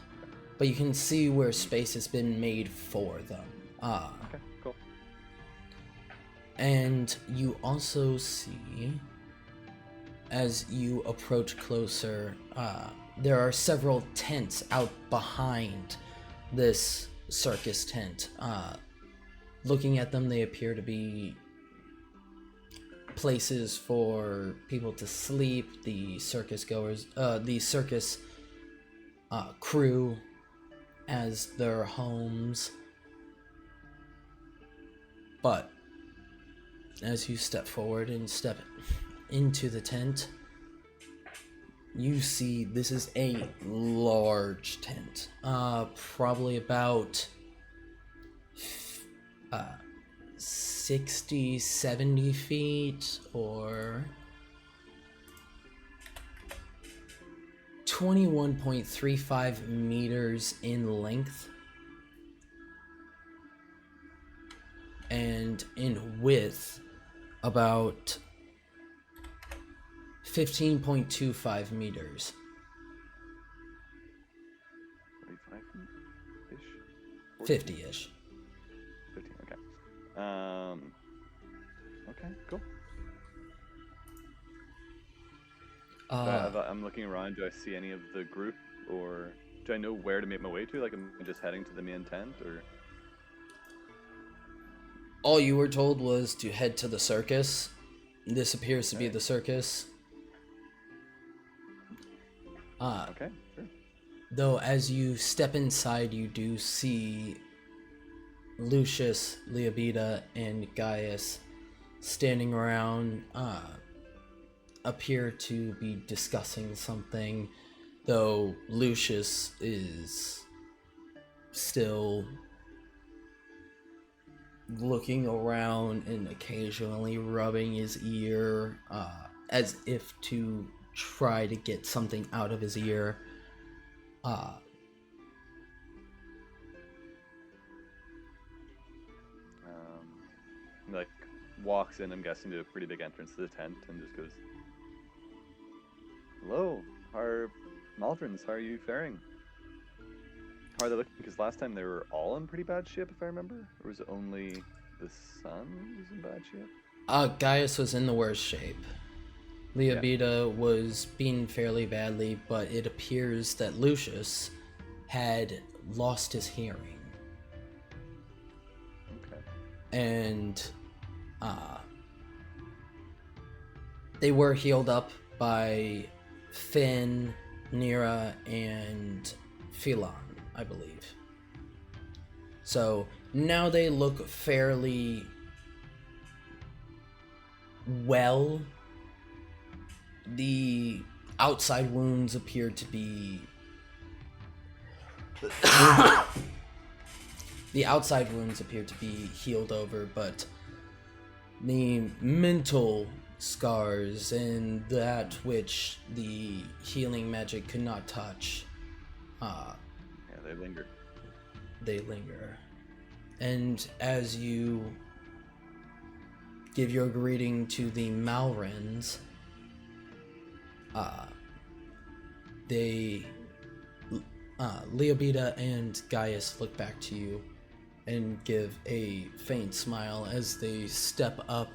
but you can see where space has been made for them. Okay, cool. And you also see, as you approach closer, there are several tents out behind this circus tent. Looking at them, they appear to be places for people to sleep, the circus goers, the circus crew as their homes. But as you step forward and step into the tent, you see this is a large tent, probably about 60-70 feet, or 21.35 meters in length, and in width about 15.25 meters. 45 ish? 50-ish. 15, okay. Okay, cool. I'm looking around. Do I see any of the group, or do I know where to make my way to? Like, am I just heading to the main tent, or? All you were told was to head to the circus. This appears to be the circus. Okay, sure. Though as you step inside, you do see Lucius, Leobita, and Gaius standing around, appear to be discussing something, though Lucius is still looking around and occasionally rubbing his ear, as if to try to get something out of his ear. Like, walks in, I'm guessing, to a pretty big entrance to the tent and just goes, "Hello, Maldrons, how are you faring? How are they looking?" Because last time they were all in pretty bad shape, if I remember. Or was it only the sun who was in bad shape? Gaius was in the worst shape. Leobita was being fairly badly, but it appears that Lucius had lost his hearing. Okay. And they were healed up by Finn, Nira, and Phelan, I believe. So now they look fairly well. The outside wounds appear to be the outside wounds appear to be healed over, but the mental scars and that which the healing magic could not touch, Yeah, they linger. they linger. And as you give your greeting to the Malrens, Leobita and Gaius look back to you and give a faint smile as they step up,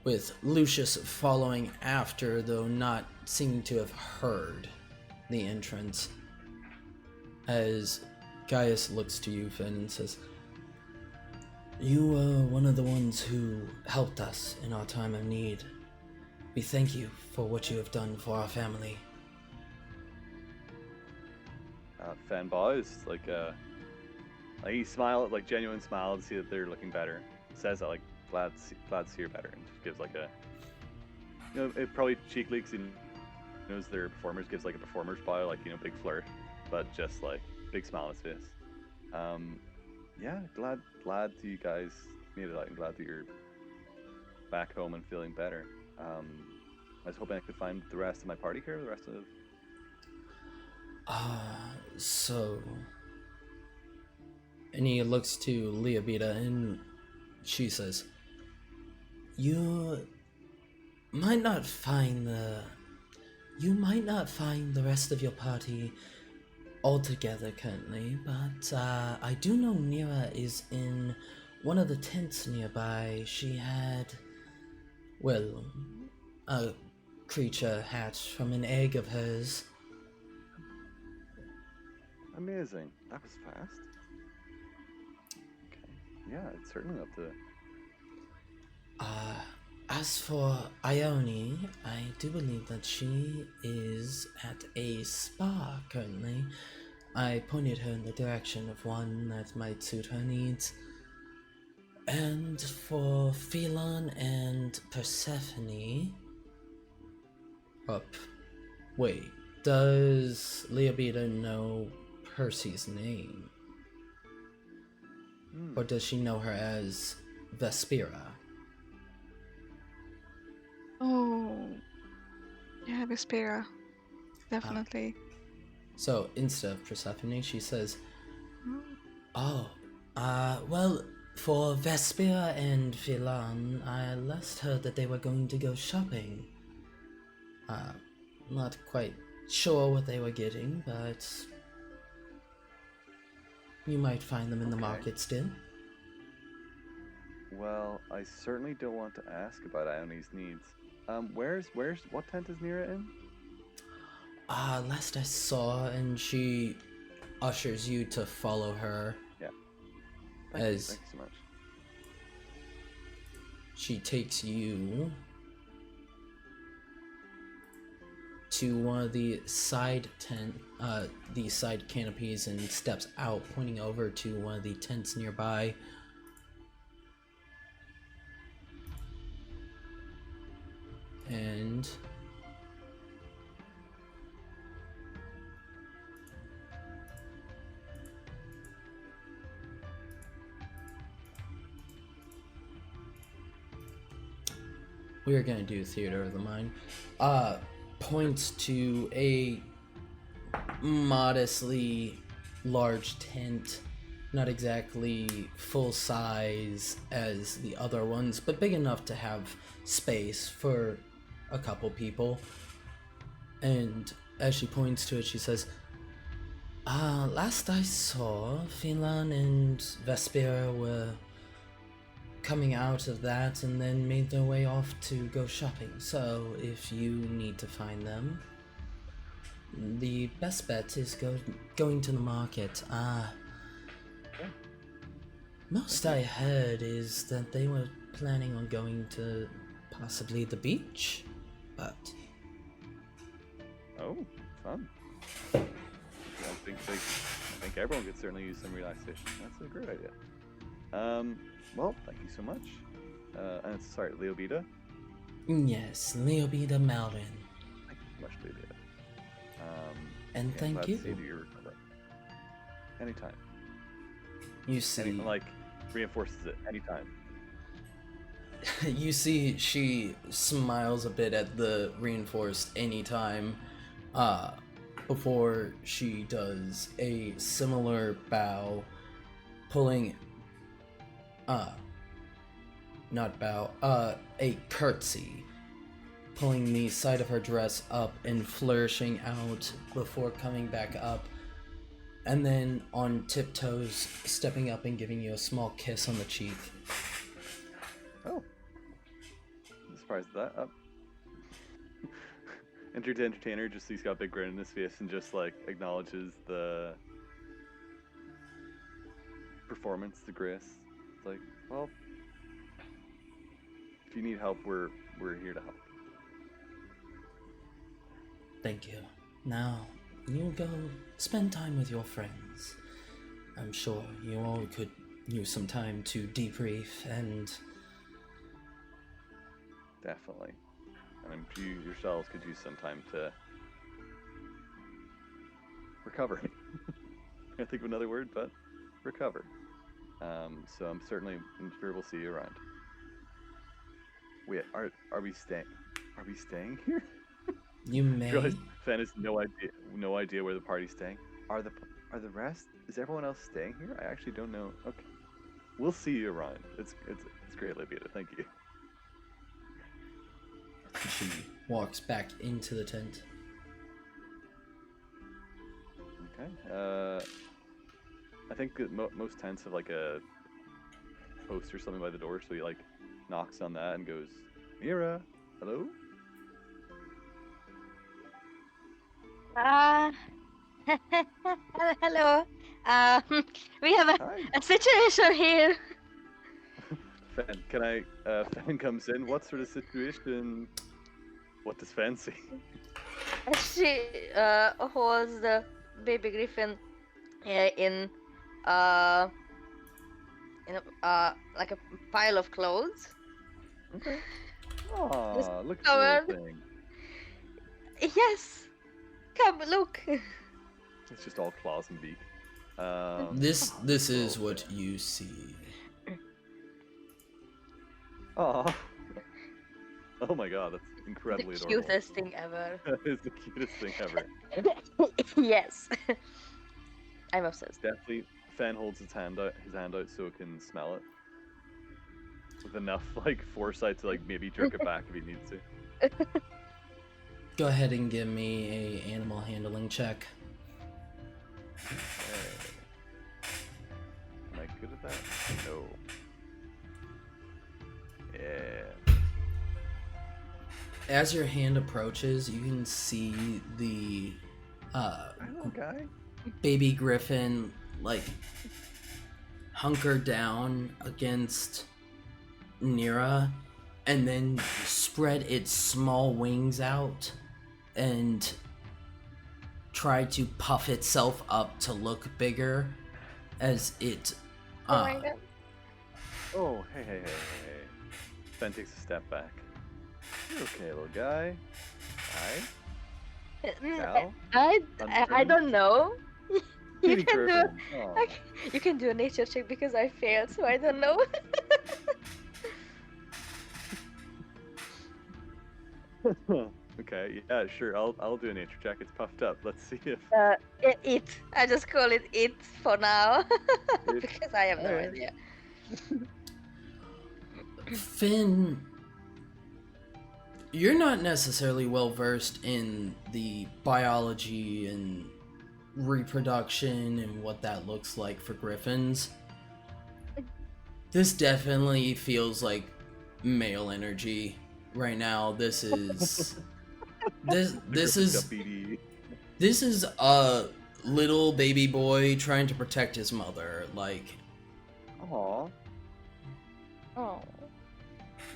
with Lucius following after, though not seeming to have heard the entrance. As Gaius looks to you, Finn, and says, "You were one of the ones who helped us in our time of need. We thank you for what you have done for our family." Fan bows like he smiles, like genuine smile to see that they're looking better. Says that like glad to see you're better, and just gives like a, you know, it probably cheekily because he knows they're performers, gives like a performer's bow, like, you know, big flirt, but just like big smile on his face. Yeah, glad that you guys made it out, and glad that you're back home and feeling better. I was hoping I could find the rest of my party here, the rest of. So... And he looks to Leobita and she says, You might not find the rest of your party altogether currently, but I do know Nira is in one of the tents nearby. She had, well, a creature hatched from an egg of hers. Amazing. That was fast. Okay. Yeah, it's certainly up to. As for Ione, I do believe that she is at a spa currently. I pointed her in the direction of one that might suit her needs. And for Phelan and Persephone... wait, does Leobita know Percy's name? Or does she know her as Vespera? Oh, yeah, Vespera, definitely. So instead of Persephone, she says, Oh. well, for Vespera and Phelan, I last heard that they were going to go shopping. Not quite sure what they were getting, but you might find them in the market still. Well, I certainly don't want to ask about Ione's needs. What tent is Nira in? Last I saw, and she ushers you to follow her. Yeah. Thank you so much. She takes you to one of the side canopies and steps out, pointing over to one of the tents nearby. And we are going to do Theater of the Mind. Points to a modestly large tent, not exactly full size as the other ones, but big enough to have space for a couple people. And as she points to it, she says, last I saw, Phelan and Vespera were coming out of that and then made their way off to go shopping. So if you need to find them, the best bet is going to the market. Most I heard is that they were planning on going to possibly the beach, but... Oh, fun. I think everyone could certainly use some relaxation. That's a great idea. Well, thank you so much. And sorry, Leobita? Yes, Leobita Malrin. actually do. And yeah, thank glad you. to see that you're recovering. Anytime. You see, Like, reinforces it. Anytime. you see, she smiles a bit at the reinforced anytime, before she does a similar bow, pulling, not bow, a curtsy, pulling the side of her dress up and flourishing out before coming back up, and then on tiptoes, stepping up and giving you a small kiss on the cheek. Oh. I'm surprised at that. Enter to entertainer, just he's got a big grin in his face and just like acknowledges the performance, the grace. It's like, well, if you need help, we're here to help. Thank you. Now, you go spend time with your friends. I'm sure you all could use some time to debrief and... Definitely. And you yourselves could use some time to recover. Can't think of another word, but recover. So I'm sure we'll see you around. Wait, are we staying? Are we staying here? You may... Realize Fen has no idea where the party's staying. Are the rest? Is everyone else staying here? I actually don't know. Okay, we'll see you around. It's great, Libita. Thank you. She walks back into the tent. Okay. I think that most tents have like a post or something by the door, so he like knocks on that and goes, "Mira, hello." Hello. We have Hi. a situation here. Fen, Fen comes in. What sort of situation? What does Fen see? She holds the baby griffin in like a pile of clothes. Okay. Aw, look at the covered. little thing. Yes. Come look. It's just all claws and beak. This is oh, what man. you see. Aw. Oh my god, that's incredibly The adorable. cutest thing ever. That is the cutest thing ever. Yes. I'm obsessed. Definitely, Fen holds his hand out so it can smell it. With enough like foresight to like maybe jerk it back if he needs to. Go ahead and give me a animal handling check. Okay. Am I good at that? No. Yeah. As your hand approaches, you can see the Hello, guy. baby griffin like hunker down against Nira and then spread its small wings out and try to puff itself up to look bigger as it Oh my god. Oh, hey. Fen takes a step back. You're okay, little guy. Hi. Cal? I don't know. You Baby can do Griffin. Aw. you can do a nature check because I failed, so I don't know. Okay, yeah, sure. I'll do a nature check. It's puffed up. Let's see if It. I just call it it for now It. because I have no Alright. idea. Finn, you're not necessarily well versed in the biology and reproduction and what that looks like for griffins. This definitely feels like male energy right now. This is this is Deputy. this is a little baby boy trying to protect his mother. Like, Aw, Oh.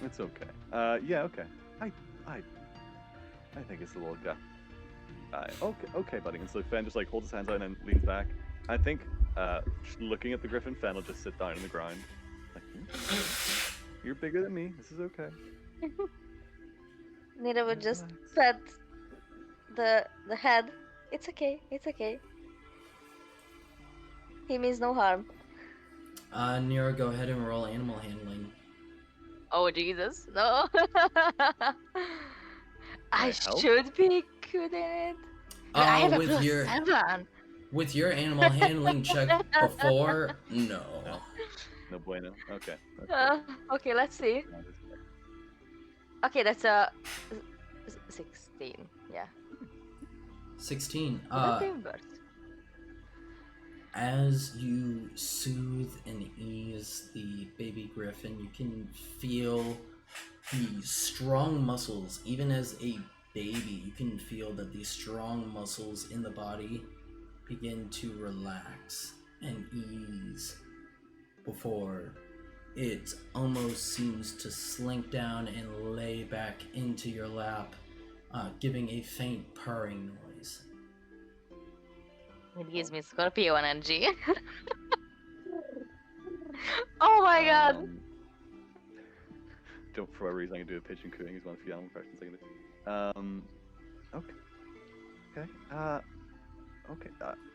it's okay. Yeah, okay. I think it's a little guy. Okay, buddy. And so Fen just like holds his hands out and leans back. I think, just looking at the griffin, Fen will just sit down on the ground. Like, you're bigger than me. This is okay. Nita would just Relax. pet the head. It's okay. It's okay. He means no harm. Nira, go ahead and roll animal handling. Oh Jesus, no. I help? should be good in it. I have a with your +7. with your animal handling check before, no. No bueno. Okay. Okay, let's see. Okay, that's a 16. Yeah. 16. Not even worse. As you soothe and ease the baby griffin, you can feel the strong muscles. Even as a baby, you can feel that these strong muscles in the body begin to relax and ease before it almost seems to slink down and lay back into your lap, giving a faint purring noise. It gives me Scorpio energy. Oh my god. Don't, for whatever reason, I can do a pigeon cooing as one of the animal impressions I can do. Okay. Okay.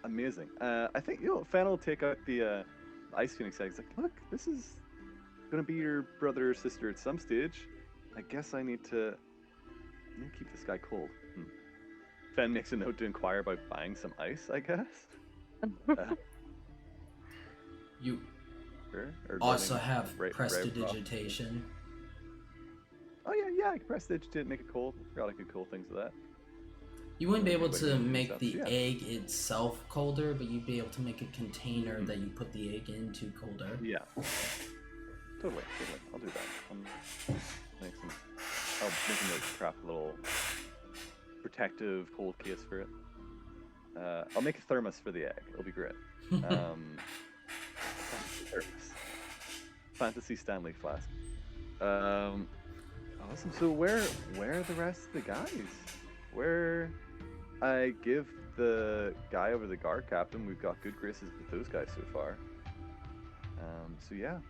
Amazing. I think, Fan will take out the Ice Phoenix egg. He's like, look, this is gonna be your brother or sister at some stage. I guess I need to keep this guy cold. Fen makes a note to inquire about buying some ice, I guess. You Sure. Or also letting have Brave off. prestidigitation. Oh yeah, I can prestidigitate, make it cold. Forgot I could cool things with that. You wouldn't be able Like to doing make stuff, the yeah. egg itself colder, but you'd be able to make a container that you put the egg into colder. Yeah. Totally. I'll do that. I'll make a note to craft a little protective cold case for it. I'll make a thermos for the egg. It'll be great. Thermos. Fantasy Stanley flask. Awesome. So where are the rest of the guys? Where I give the guy over the guard captain, we've got good graces with those guys so far. So yeah,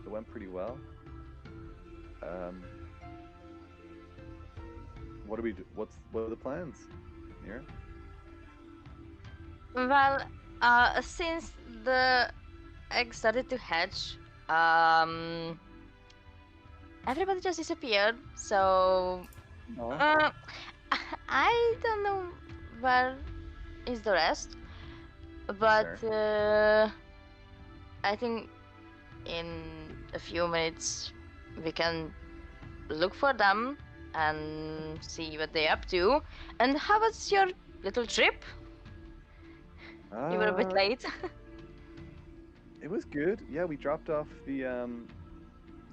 it went pretty well. What do we do? What are the plans? Mira? Well, since the egg started to hatch, everybody just disappeared. So, I don't know where is the rest, but I think in a few minutes we can look for them and see what they're up to. And how was your little trip? You were a bit late. It was good. Yeah, we dropped off the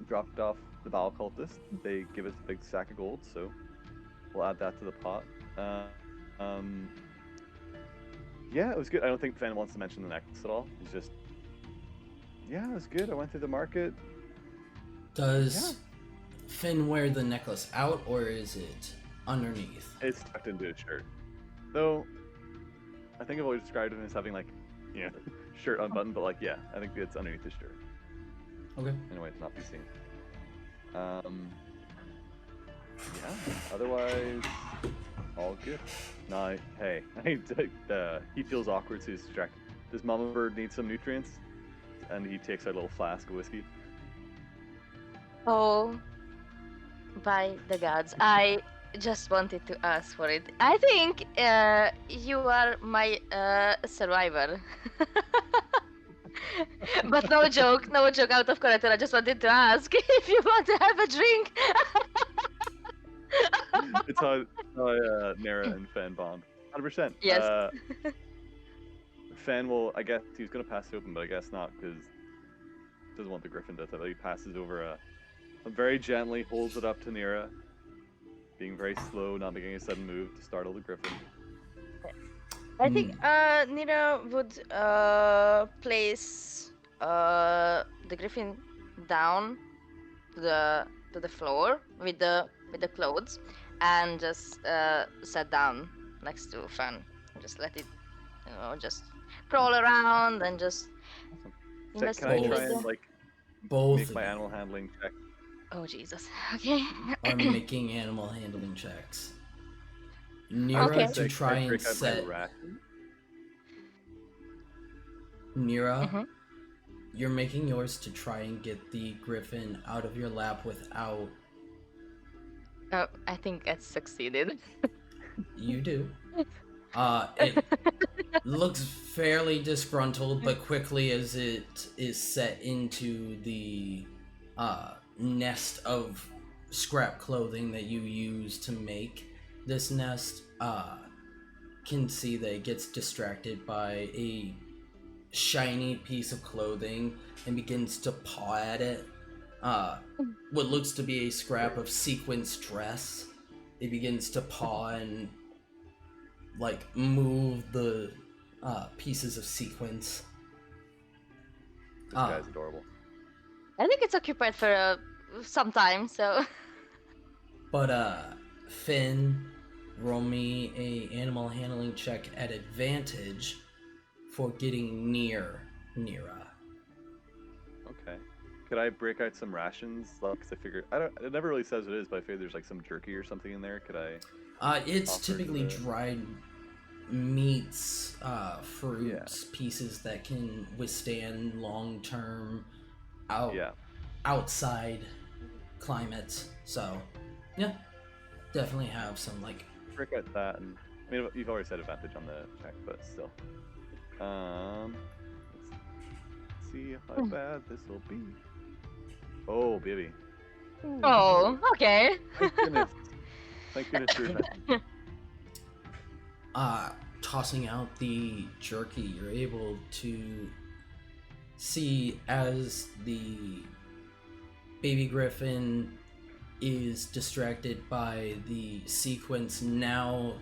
Baal cultist. They give us a big sack of gold, so we'll add that to the pot. Yeah, it was good. I don't think Fan wants to mention the necklace at all. It's just, yeah, it was good. I went through the market. Does Finn wear the necklace out, or is it underneath? It's tucked into his shirt. Though, I think I've always described him as having, like, shirt unbuttoned, but, like, yeah, I think it's underneath his shirt. Okay. Anyway, to not be seen. Yeah, otherwise, all good. No, hey, he feels awkward, so he's distracted. Does Mama Bird need some nutrients? And he takes out a little flask of whiskey. Oh, by the gods, I just wanted to ask for it. I think you are my survivor. But no joke out of character. I just wanted to ask if you want to have a drink. It's how Nera and Fen bond. 100%. Yes. Fen will, I guess, he was going to pass it open, but I guess not, because he doesn't want the griffin to. He passes over very gently, holds it up to Nera, being very slow, not making a sudden move to startle the griffin. I think Nina would place the griffin down to the floor with the clothes, and just sat down next to Fan. Just let it, just crawl around and just Can I investigate. try and Both make of my you animal handling check? Oh Jesus. Okay. are making animal handling checks. Nira Okay. to Say, try can I and break out my set ration? Nira. Mhm. You're making yours to try and get the griffin out of your lap without. Oh, I think I succeeded. You do. It looks fairly disgruntled, but quickly as it is set into the nest of scrap clothing that you use to make this nest, can see that it gets distracted by a shiny piece of clothing and begins to paw at it. What looks to be a scrap of sequins dress. It begins to paw and like move the pieces of sequins. This guy's adorable. I think it's occupied for some time, so. But Finn, roll me a animal handling check at advantage for getting near Nira. Okay. Could I break out some rations? Like, 'cause I figure it never really says what it is, but I figure there's like some jerky or something in there. Could I? It's Offer typically the- dried meats, fruits, pieces that can withstand long-term Yeah. outside climates. So, yeah, definitely have some like. Break out that, and I mean you've already said advantage on the check, but still. Let's see how bad this will be. Oh, baby. Oh, okay. Thank goodness. Thank goodness for advantage. Tossing out the jerky, you're able to see as the baby griffin is distracted by the sequence, now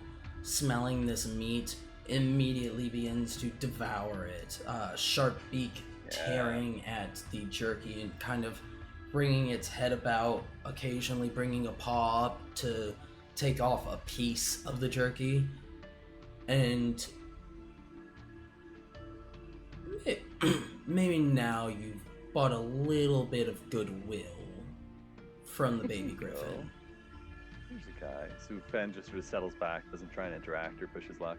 smelling this meat, immediately begins to devour it. Sharp beak tearing at the jerky and kind of bringing its head about, occasionally bringing a paw up to take off a piece of the jerky. And maybe now you've bought a little bit of goodwill from the baby griffin. There's a guy. So Fen just sort of settles back, doesn't try and interact or push his luck.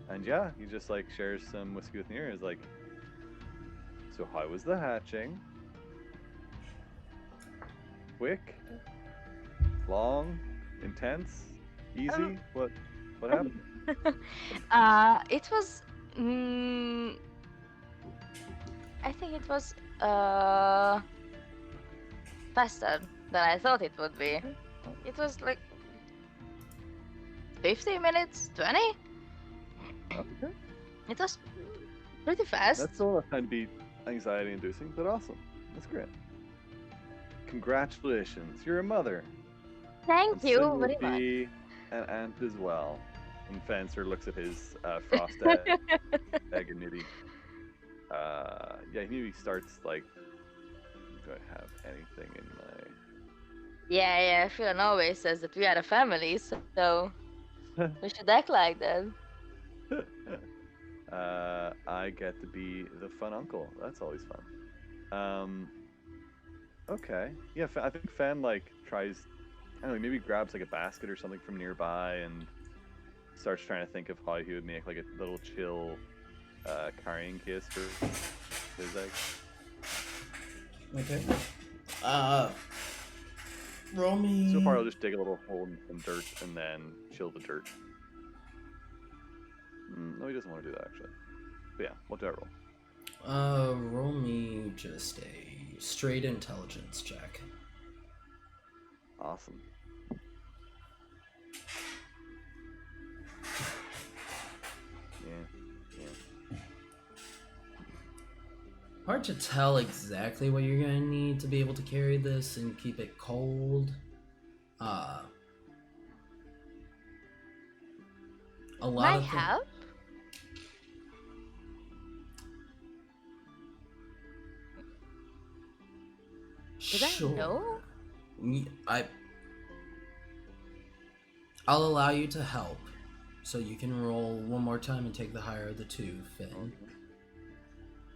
And yeah, he just like shares some whiskey with Nira. He's like, so how was the hatching? Quick? Long? Intense? Easy? What happened? It was. I think it was faster than I thought it would be. It was like 50 minutes, 20. Okay. It was pretty fast. That's still enough time to be anxiety inducing, but awesome. That's great. Congratulations, you're a mother. Thank And you soon very will much. be an aunt as well. And Fencer looks at his frost egg and maybe yeah, he maybe starts like, do I have anything in my Yeah, Fiona always says that we are a family, so we should act like that. I get to be the fun uncle. That's always fun. Okay. Yeah, I think Fan like tries, I don't know, maybe grabs like a basket or something from nearby and starts trying to think of how he would make like a little chill carrying case for his eggs. Okay. Roll me. So far, I'll just dig a little hole in some dirt and then chill the dirt. No, he doesn't want to do that actually. But yeah, what do I roll? Roll me just a straight intelligence check. Awesome. Yeah. Hard to tell exactly what you're gonna need to be able to carry this and keep it cold. A lot Can I of help? Did Sure. I know? I'll allow you to help, so you can roll one more time and take the higher of the two, Finn.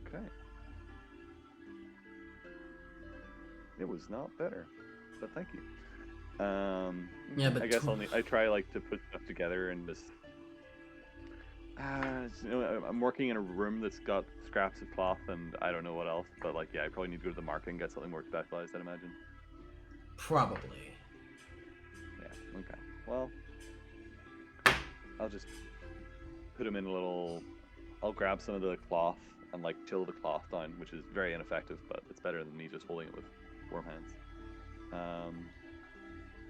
Okay. It was not better, but thank you. Yeah, but I guess I try like to put stuff together and just. I'm working in a room that's got scraps of cloth and I don't know what else, but like, yeah, I probably need to go to the market and get something more specialized, I'd imagine. probably. Yeah, okay. Well, I'll just put them in a little. I'll grab some of the cloth and like chill the cloth down, which is very ineffective, but it's better than me just holding it with warm hands.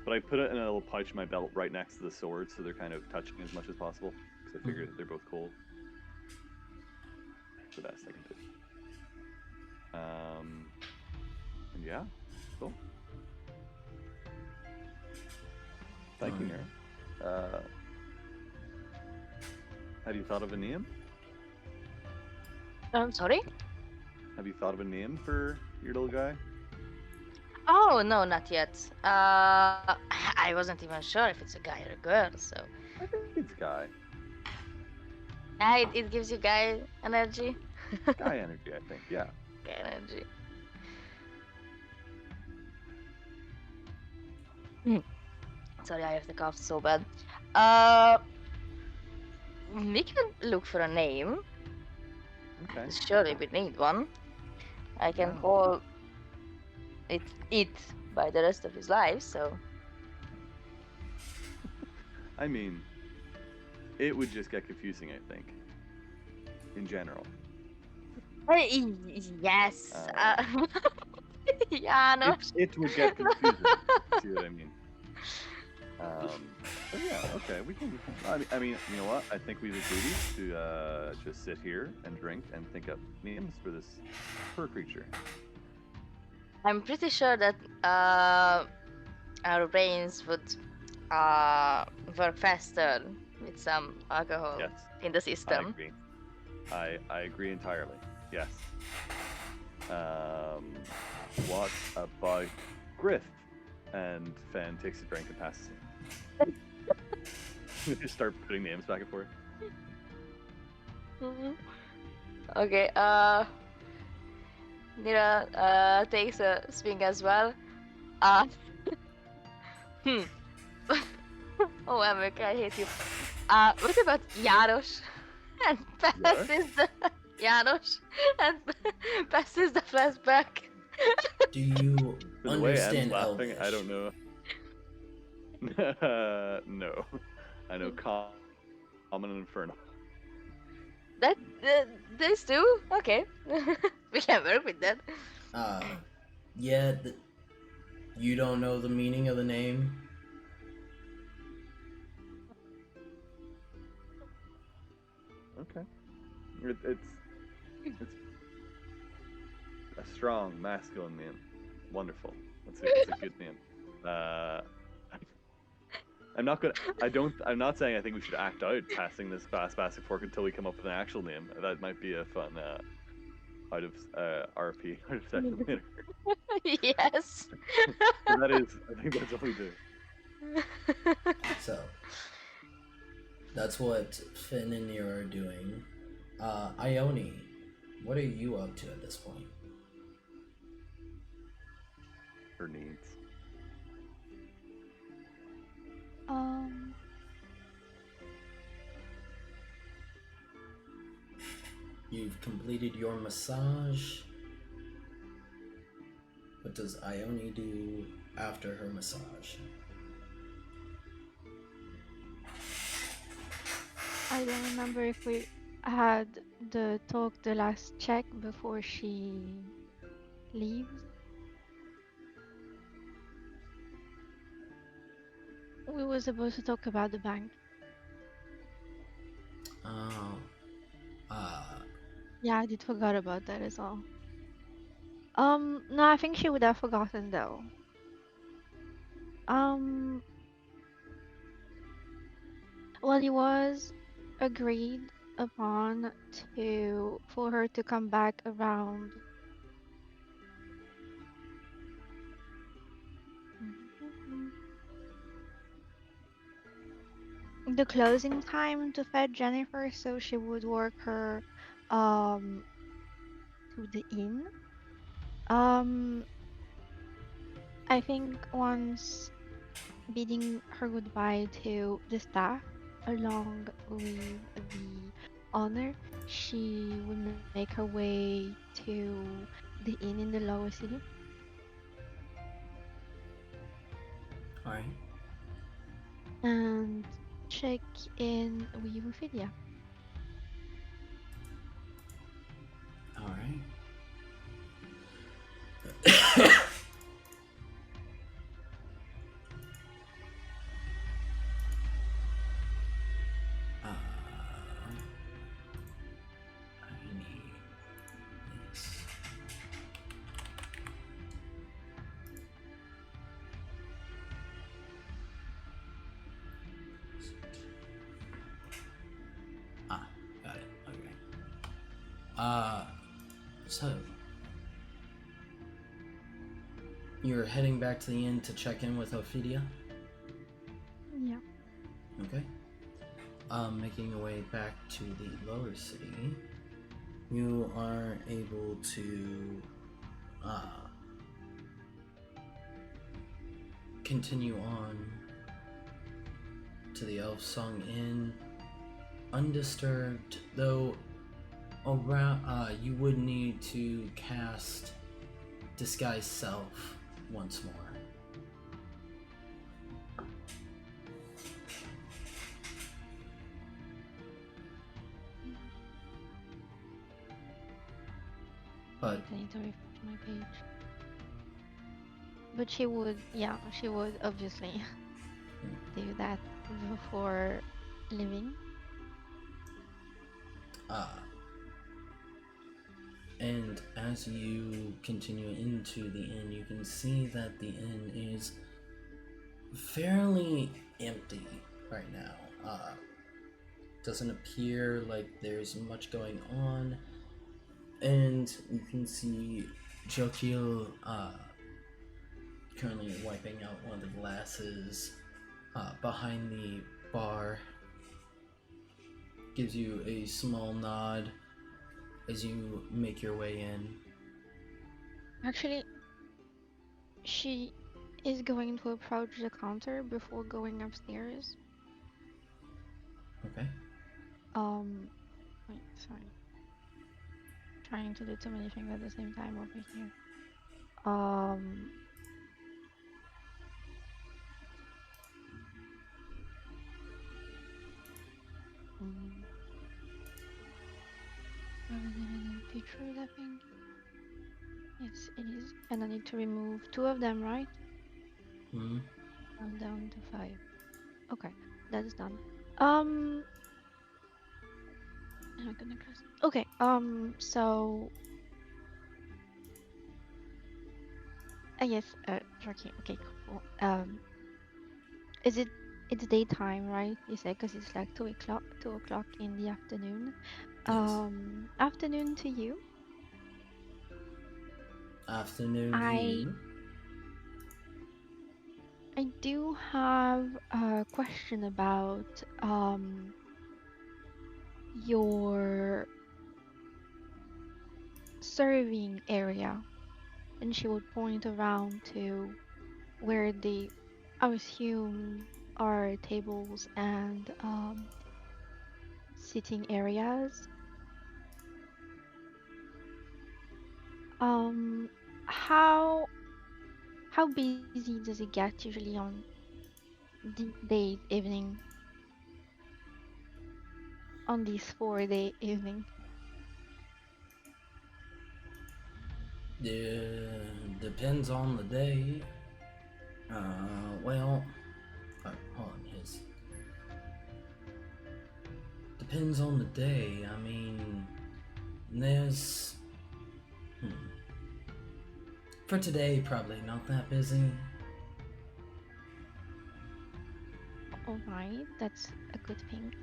But I put it in a little pouch in my belt right next to the sword, so they're kind of touching as much as possible, because I figure they're both cold. It's the best I can do. And yeah, cool. Thank you, Nira. Have you thought of a name? I'm sorry? Have you thought of a name for your little guy? Oh, no, not yet. I wasn't even sure if it's a guy or a girl, so. I think it's Guy. Yeah, it gives you guy energy. Guy energy, I think. Yeah. Guy energy. Sorry, I have the cough so bad. We can look for a name. Okay. Surely we need one. I can Yeah. call it by the rest of his life, so. I mean, it would just get confusing, I think. In general. Yes. Yeah, no. It would get confusing. See what I mean? But yeah, okay, we can. I mean, you know what? I think we've agreed to just sit here and drink and think up names for this fur creature. I'm pretty sure that our brains would work faster with some alcohol Yes, in the I system. agree. I agree entirely. Yes. What about Griff? And Fen takes a drink and passes it. We just start putting names back and forth. Okay, Nira takes a swing as well. Oh, Emmerich, I hate you. What about Janos? And passes the Janos and passes the flashback. Do you For the way M's understand laughing, Elvish? I don't know. No. I know Common and Infernal. That these two? Okay. We can work with that. Yeah, you don't know the meaning of the name? Okay. It's a strong, masculine name. Wonderful. It's a good name. I'm not saying I think we should act out passing this fast basket fork until we come up with an actual name. That might be a fun out of RP out of session later. Yes. So I think that's what we do. So, that's what Finn and Nira are doing. Ione, what are you up to at this point? Her needs. You've completed your massage. What does Ione do after her massage? I don't remember if we had the last check before she leaves. We were supposed to talk about the bank. Oh. Yeah, I did forgot about that as well. No, I think she would have forgotten though. Well, it was agreed upon for her to come back around the closing time to fed Jennifer, so she would work her to the inn. I think once bidding her goodbye to the staff along with the owner, she would make her way to the inn in the lower city. All right. And check in with Ophelia. All right. Uh, I need this. Ah, got it. Okay. So you're heading back to the inn to check in with Ophelia? Yeah. Okay. Making your way back to the lower city, you are able to continue on to the Elf Song Inn undisturbed, though around you would need to cast Disguise Self once more. But I need to refresh my page. But she would, yeah, she would obviously do that before leaving. And as you continue into the inn, you can see that the inn is fairly empty right now. Doesn't appear like there's much going on. And you can see Jokil currently wiping out one of the glasses behind the bar. Gives you a small nod as you make your way in. Actually, she is going to approach the counter before going upstairs. Okay. Wait, sorry. Trying to do too many things at the same time over here. Features, I think. Yes, it is. And I need to remove 2 of them, right? Hmm. I'm down to 5. Okay, that's done. I'm gonna close. Okay, so yes, Turkey. Okay, cool. It's daytime, right? You said because it's like 2 o'clock, 2 o'clock in the afternoon. Yes. Afternoon to you. Afternoon I you. I do have a question about your serving area, and she would point around to where the, I assume, are tables and sitting areas. How busy does it get usually on the day evening, on these 4-day evening? Depends on the day. Well, hold on, his. Depends on the day. I mean, there's. For today, probably not that busy. Alright, that's a good thing.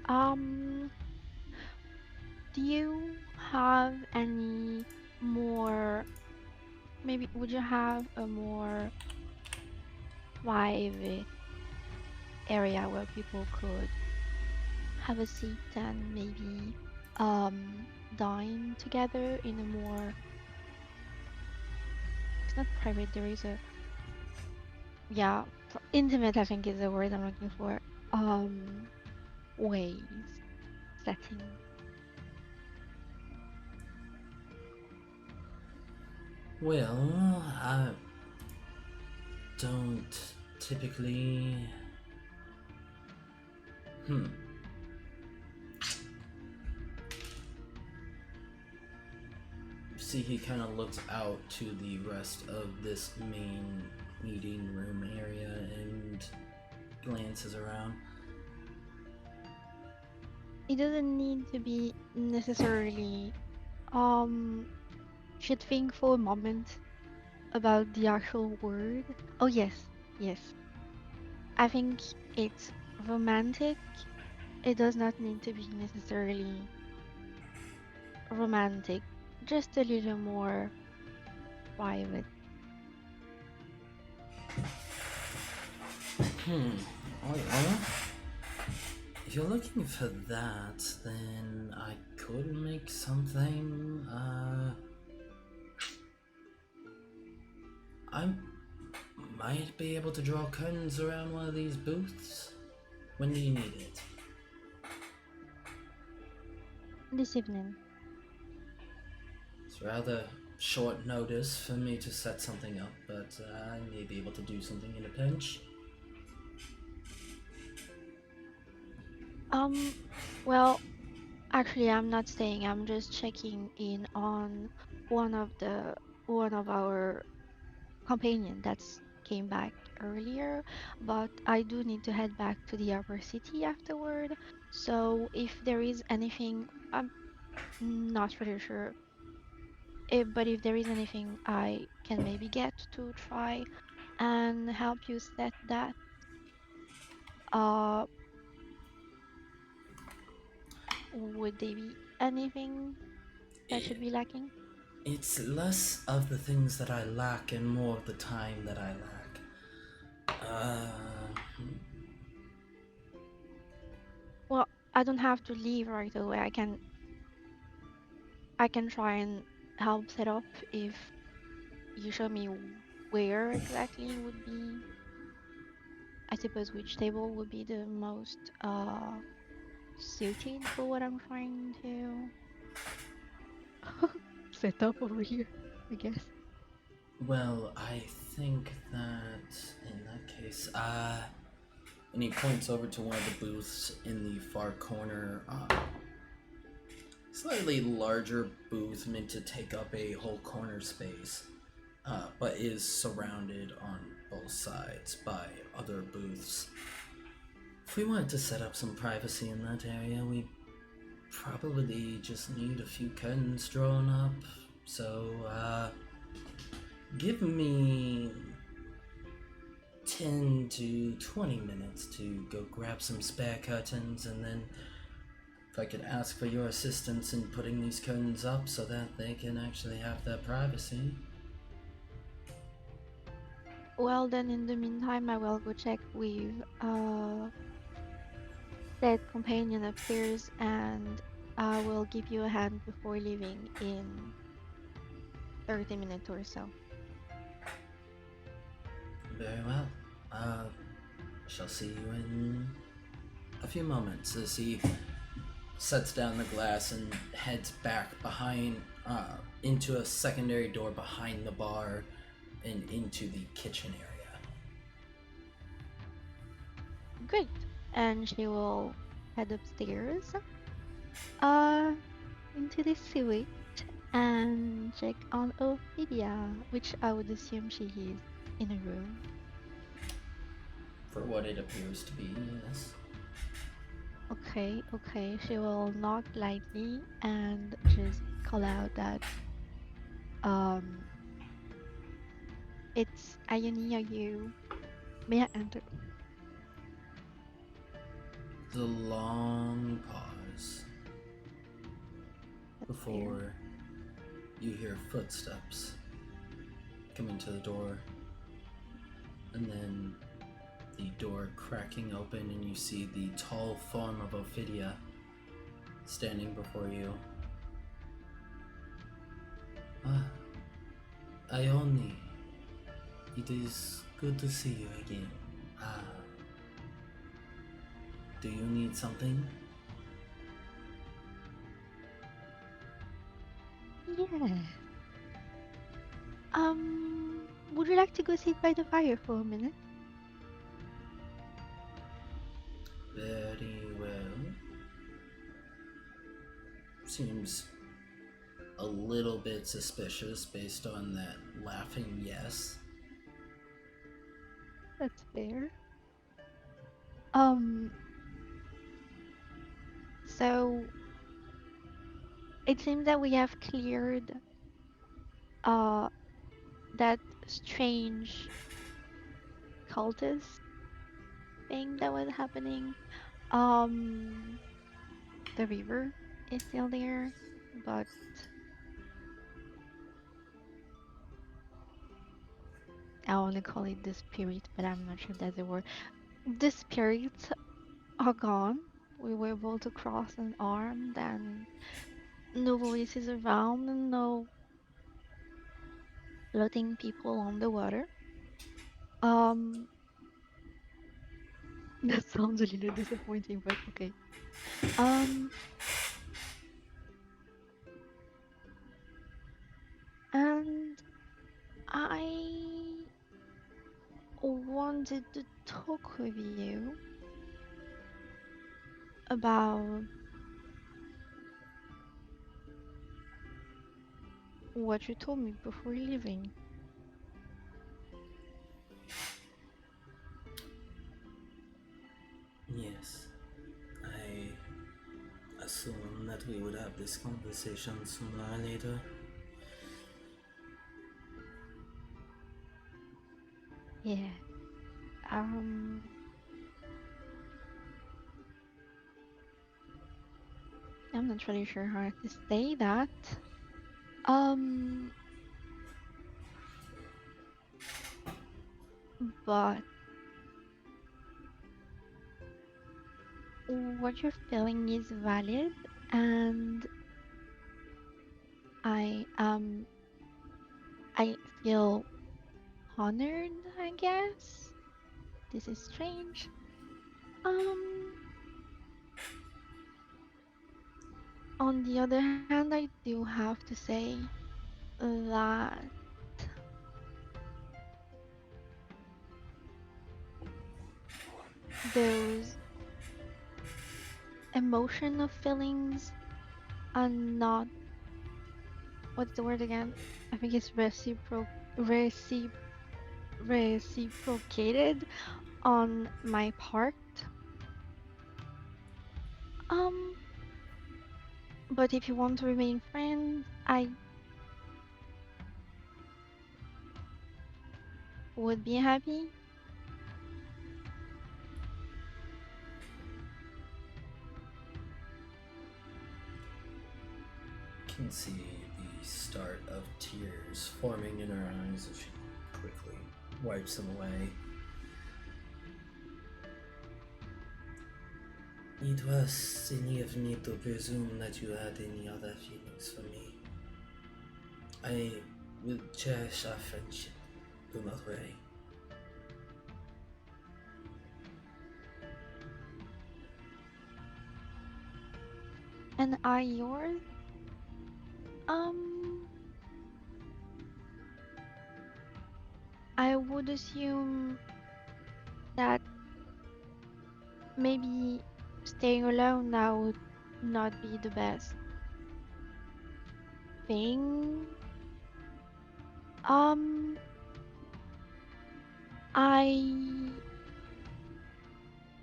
Do you have any more, maybe would you have a more private area where people could have a seat and maybe dine together in a more, it's not private, there is a, yeah, intimate, I think is the word I'm looking for. Ways, setting. Well, I don't typically. See, he kind of looks out to the rest of this main meeting room area and glances around. It doesn't need to be necessarily. Should think for a moment about the actual word. Oh yes, yes. I think it's romantic. It does not need to be necessarily romantic, just a little more private. Well, if you're looking for that, then I could make something. I might be able to draw curtains around one of these booths. When do you need it? This evening. It's rather short notice for me to set something up, but I may be able to do something in a pinch. Well, actually, I'm not staying. I'm just checking in on one of our companion that's came back earlier, but I do need to head back to the upper city afterward. So if there is anything, I'm not really sure. But if there is anything I can maybe get to try and help you set that, uh, would there be anything that should be lacking? It's less of the things that I lack and more of the time that I lack. Well, I don't have to leave right away. I can try and help set up if you show me where exactly would be, I suppose which table would be the most suited for what I'm trying to set up over here, I guess. Well, I think that in that case, and he points over to one of the booths in the far corner. Slightly larger booth meant to take up a whole corner space, but is surrounded on both sides by other booths. If we wanted to set up some privacy in that area, we probably just need a few curtains drawn up. So, give me 10 to 20 minutes to go grab some spare curtains, and then if I could ask for your assistance in putting these curtains up so that they can actually have their privacy. Well, then in the meantime, I will go check with that companion upstairs and I will give you a hand before leaving in 30 minutes or so. Very well. Shall see you in a few moments as he sets down the glass and heads back behind, into a secondary door behind the bar and into the kitchen area. Great. And she will head upstairs into the suite and check on Ophelia, which I would assume she is in a room. For what it appears to be, yes. Okay, okay. She will knock lightly and just call out that it's Ione, are you? May I enter? There's a long pause That's fair. before you hear footsteps coming to the door, and then the door cracking open, and you see the tall form of Ophidia standing before you. Ione, it is good to see you again. Do you need something? Yeah. Would you like to go sit by the fire for a minute? Very well. Seems a little bit suspicious based on that laughing yes. That's fair. Um, so it seems that we have cleared that strange cultist thing that was happening. Um, the river is still there, but I want to call it the spirit, but I'm not sure that's the word. The spirits are gone. We were able to cross unarmed, and no voices around, and no floating people on the water. Um, that sounds a little disappointing, but okay. Um, and I wanted to talk with you about what you told me before leaving. Yes. I assume that we would have this conversation sooner or later. Yeah. Um, I'm not really sure how to say that. Um, but what you're feeling is valid, and I I feel honored, I guess. This is strange. Um, on the other hand, I do have to say that those emotional feelings are not, what's the word again? I think it's reciprocated on my part. Um, but if you want to remain friends, I would be happy. Can see the start of tears forming in her eyes as she quickly wipes them away. It was silly of me to presume that you had any other feelings for me. I will cherish our friendship. Do not worry. And are yours? Um, I would assume that maybe staying alone now would not be the best thing. Um, I've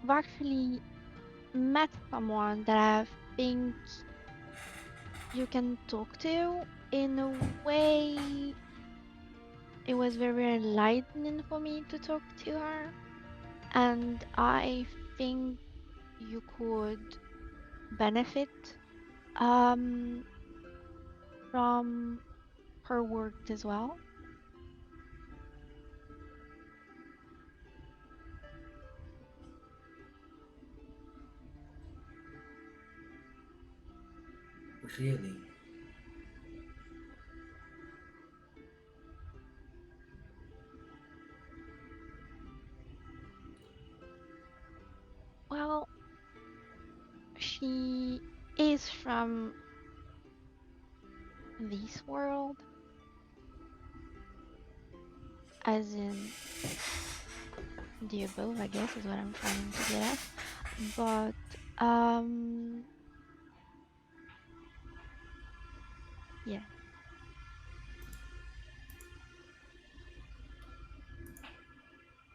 actually met someone that I think you can talk to. In a way, it was very enlightening for me to talk to her, and I think you could benefit um from her work as well. Really? is from this world, as in the above, I guess is what I'm trying to get at. But yeah.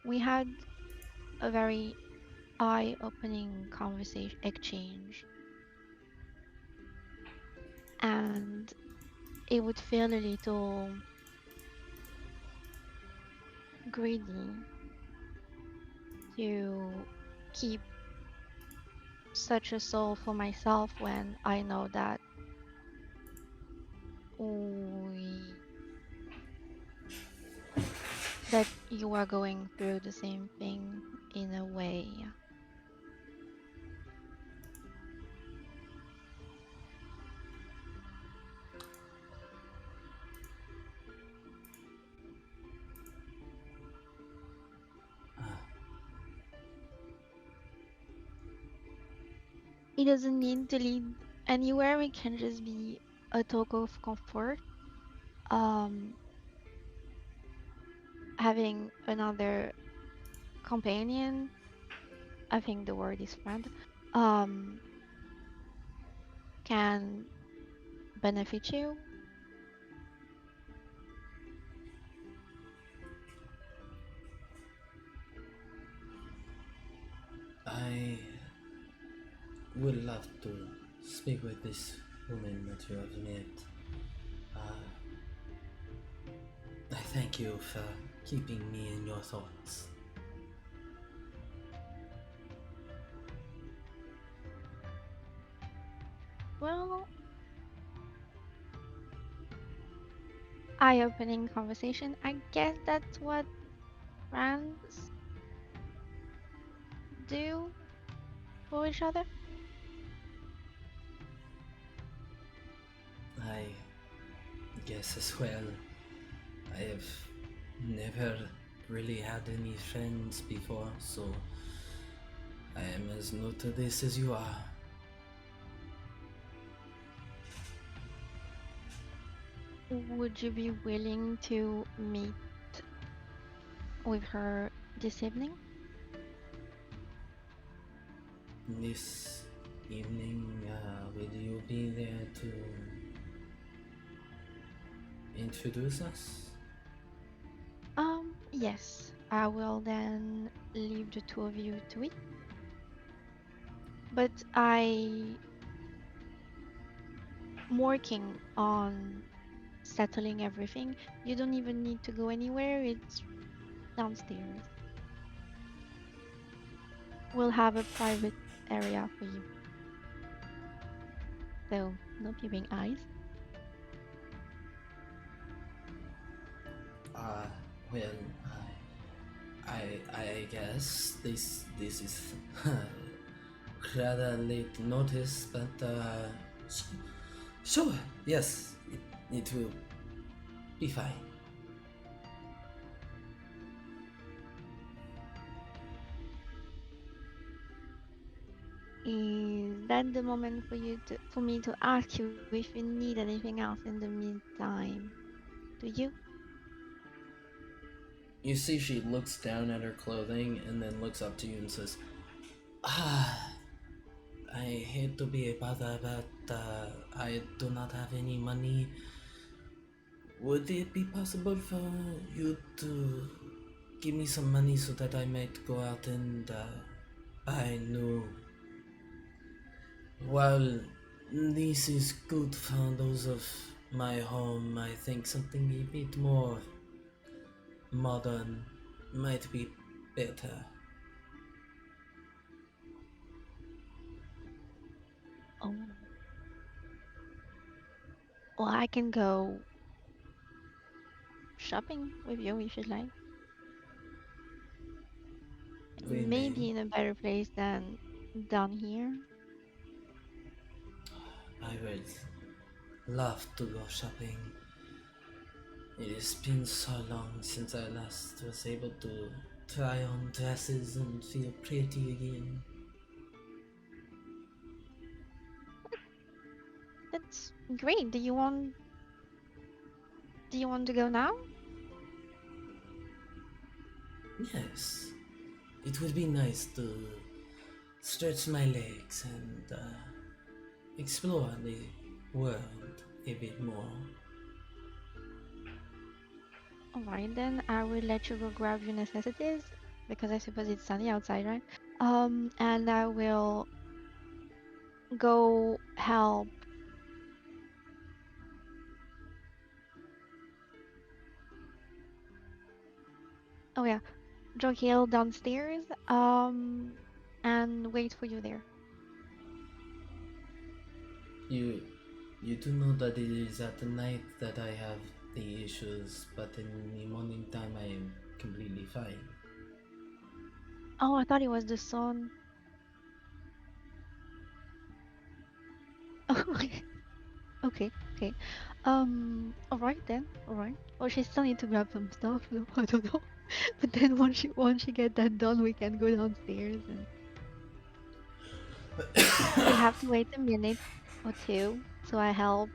We had a very eye-opening conversation exchange, and it would feel a little greedy to keep such a soul for myself when I know that we that you are going through the same thing in a way. Ah, It doesn't need to lead anywhere. It can just be a talk of comfort. Um, having another companion, I think the word is friend, um, can benefit you. I would love to speak with this woman that you have met. Uh, I thank you for keeping me in your thoughts. Well, eye-opening conversation. I guess that's what friends do for each other. I guess as well. I have never really had any friends before, so I am as new to this as you are. Would you be willing to meet with her this evening? This evening, will you be there to introduce us? Yes. I will then leave the two of you to it. But I'm working on settling everything. You don't even need to go anywhere. It's downstairs. We'll have a private area for you. So no peeping eyes. Uh, well, I guess this is rather late notice, but sure, yes, it will be fine. Is that the moment for me to ask you if you need anything else in the meantime? Do you? You see, she looks down at her clothing and then looks up to you and says, "Ah, I hate to be a bother, but I do not have any money. Would it be possible for you to give me some money so that I might go out and buy new? Well, this is good for those of my home. I think something a bit more modern might be better." Oh, well, I can go shopping with you if you'd like. We Maybe may. in a better place than down here. I would love to go shopping. It has been so long since I last was able to try on dresses and feel pretty again. That's great. Do you want to go now? Yes, it would be nice to stretch my legs and explore the world a bit more. Alright then, I will let you go grab your necessities because I suppose it's sunny outside, right? And I will go help. Oh yeah, Jokiel downstairs. And wait for you there. You do know that it is at the night that I have the issues, but in the morning time I am completely fine. Oh, I thought it was the sun. Okay, okay. Alright then. Alright. Oh, she still need to grab some stuff. No, I don't know. But then once she get that done, we can go downstairs and we have to wait a minute or two. So I help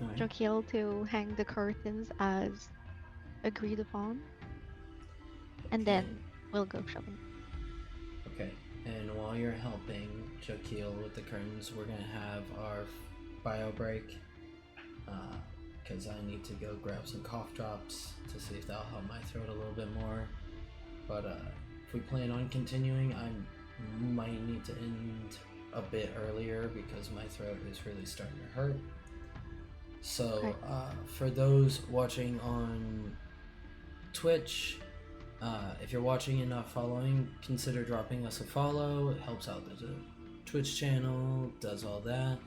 Alright. Jokiel to hang the curtains as agreed upon, and then we'll go shopping. Okay, and while you're helping Jokiel with the curtains, we're gonna have our bio break. Because I need to go grab some cough drops to see if that'll help my throat a little bit more. But if we plan on continuing, I might need to end a bit earlier because my throat is really starting to hurt. So Okay. for those watching on Twitch, if you're watching and not following, consider dropping us a follow. It helps out the Twitch channel, does all that.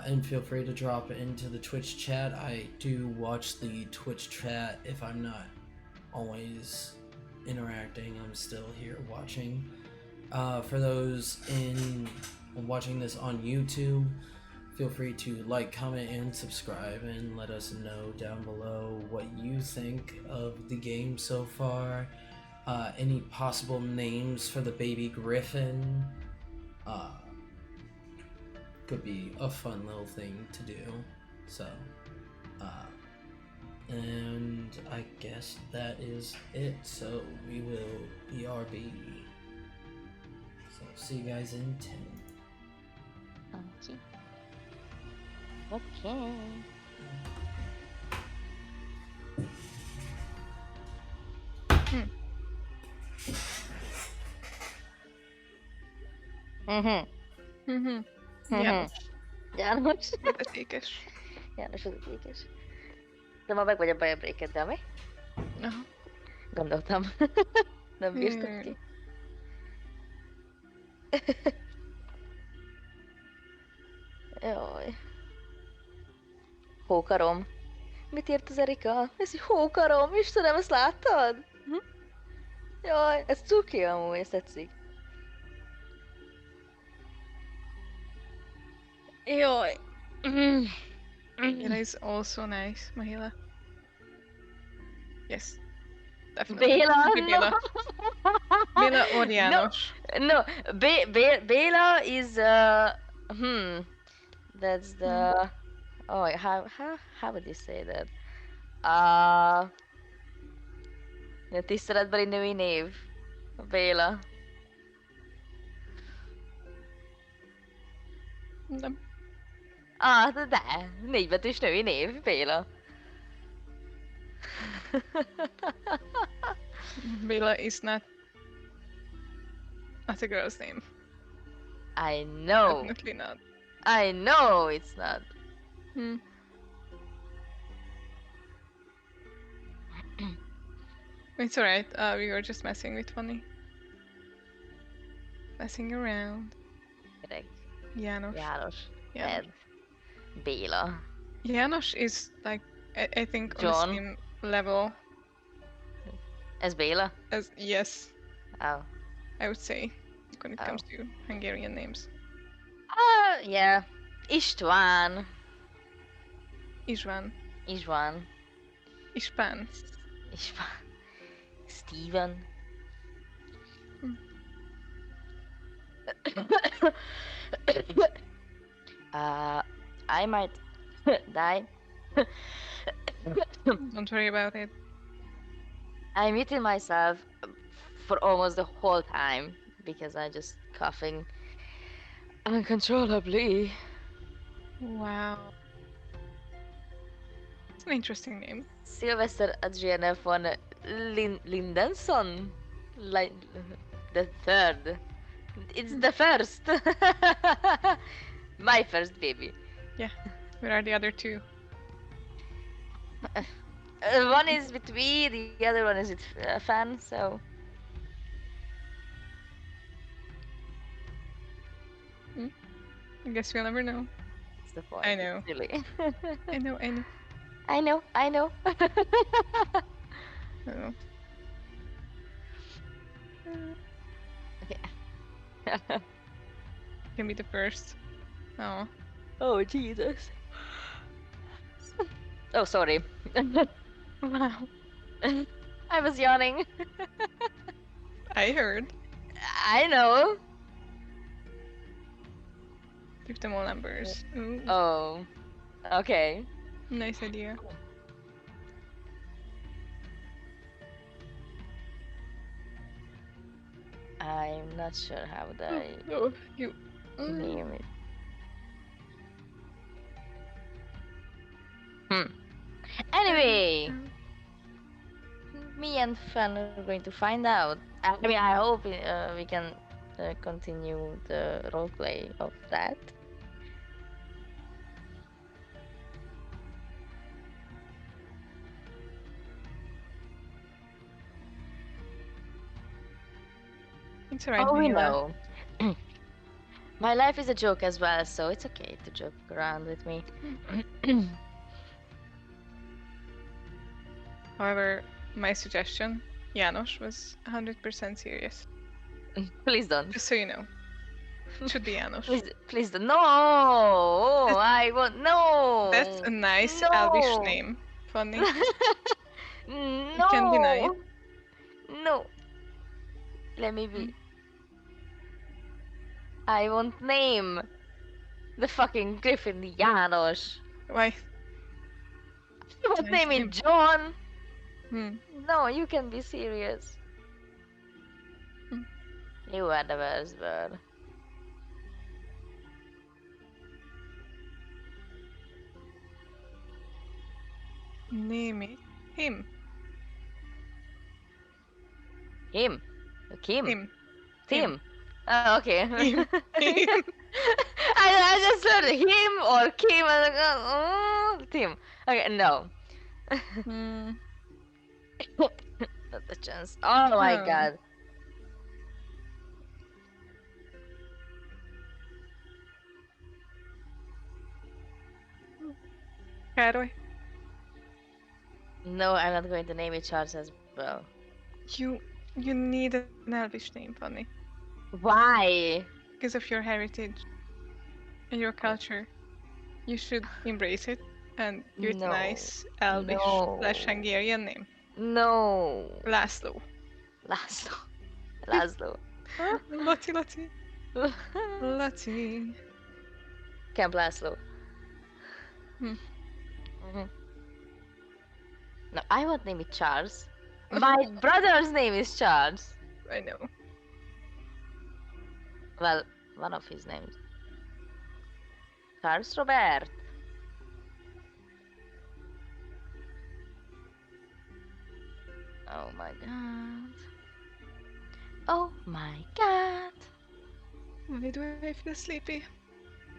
And feel free to drop into the Twitch chat. I do watch the Twitch chat if I'm not always interacting. I'm still here watching. For those watching this on YouTube, feel free to like, comment, and subscribe, and let us know down below what you think of the game so far. Any possible names for the baby griffin. Could be a fun little thing to do. So, and I guess that is it. So we will BRB. So see you guys in 10. Okay. Mhm. Mhm. Mhm. János, János. vezetékes. János az ötékes. De ma meg vagy a bajabrékeddel, mi? Aha. Gondoltam. Nem bírtad ki. Jaj. Hókarom. Mit írt az Erika? Ez egy hókarom, Istenem, ezt láttad? Jaj, ez cuki amúgy, ezt tetszik. Jaj. Mahila is also nice, Mahila. Yes. Definitely. Béla, Béla. no. Béla or János. No, Béla is that's the oh how would you say that? Tiszteletbeli női név. Béla. Nem. De, négybetűs női név, Béla. Béla is not a girl's name. I know. Definitely not. I know it's not. It's alright. We were just messing with Funny. Messing around. Correct. János. János. János. Ed. Béla. János is like I think on the John. same level Ez Béla? as yes, Oh. I would say when it comes to Hungarian names. Yeah. István. István. István. Ispán. István. Steven. I might die. Don't worry about it. I muted myself for almost the whole time because I just coughing uncontrollably. Wow. It's an interesting name. Sylvester Adriana von Lindenson. Like the third. It's the first. My first baby. Where are the other two? One is with me, the other one is with Fan, so. I guess we'll never know. That's the point. I know. Really. I know. I know. I know. Can be the first. Oh. Oh, Jesus. Oh, sorry. Wow. I was yawning. I heard. I know. Give them all numbers. Ooh, Oh. Okay. nice idea. I'm not sure how would I Oh, you. name it. Anyway, me and Fan are going to find out. I mean, I hope we can continue the roleplay of that. It's alright. Oh, we Mila. know. My life is a joke as well, so it's okay to joke around with me. However, my suggestion, János, was 100% serious. Please don't. Just so you know. It should be János. Please don't. No! I won't. No! That's a nice No! Elvish name. Funny. No! can deny it. No. Let me be. I won't name the fucking griffin János. Why? I won't Nice name name. it John. Hmm. No, you can be serious. Hmm. You are the worst bird. Name it. Him. Him. Kim. Him. Tim. Oh, okay. Him. Him. I just heard him or Kim. I was like, oh, Tim. Okay, no. Hmm. Not a chance. Oh my Oh. god. Károly. No, I'm not going to name it Charles as well. You need an Elvish name, Funny. Why? Because of your heritage and your culture. You should embrace it and give it No. a nice Elvish No. / Hungarian name. No. Laszlo. Laszlo. Laszlo. Laci. Laci. Camp Laszlo. Hmm. Mhm. No, I won't name it Charles. My brother's name is Charles. I know. Well, one of his names. Charles Robert. Oh my god. Oh my god. Why do I feel sleepy?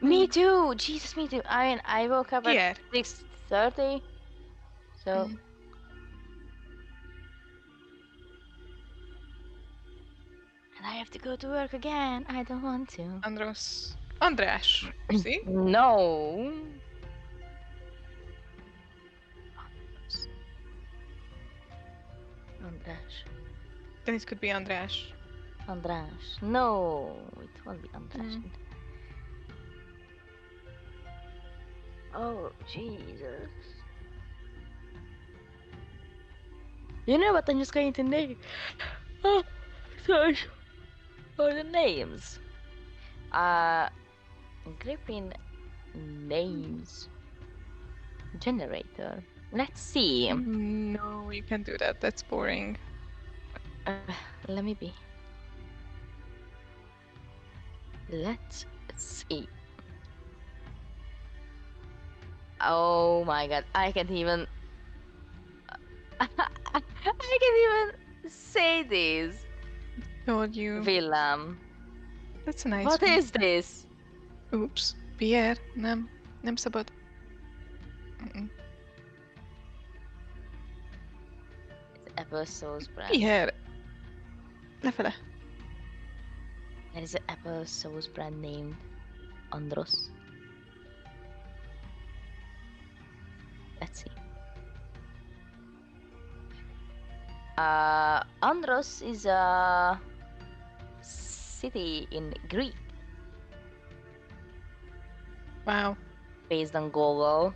Me too. Jesus, me too. I mean, I woke up at Yeah. 6:30. So. Mm. And I have to go to work again. I don't want to. András. See? No. András. Then it could be András. András. No, it won't be András. Mm. Oh, Jesus. You know what? I'm just going to name. Oh, sorry. Oh, the names. Griffin names generator. Let's see. No, you can't do that. That's boring. Uh, let me be. Let's see. Oh my god, I can't even. I can't even say this. Told you. Willem. That's a nice What one. is this? Oops. Pierre, nem szabad. Mm-mm. It's apple sauce brand. Pierre! Lefele. There is an apple sauce brand named Andros. Let's see. Andros is a city in Greece Wow. based on Google.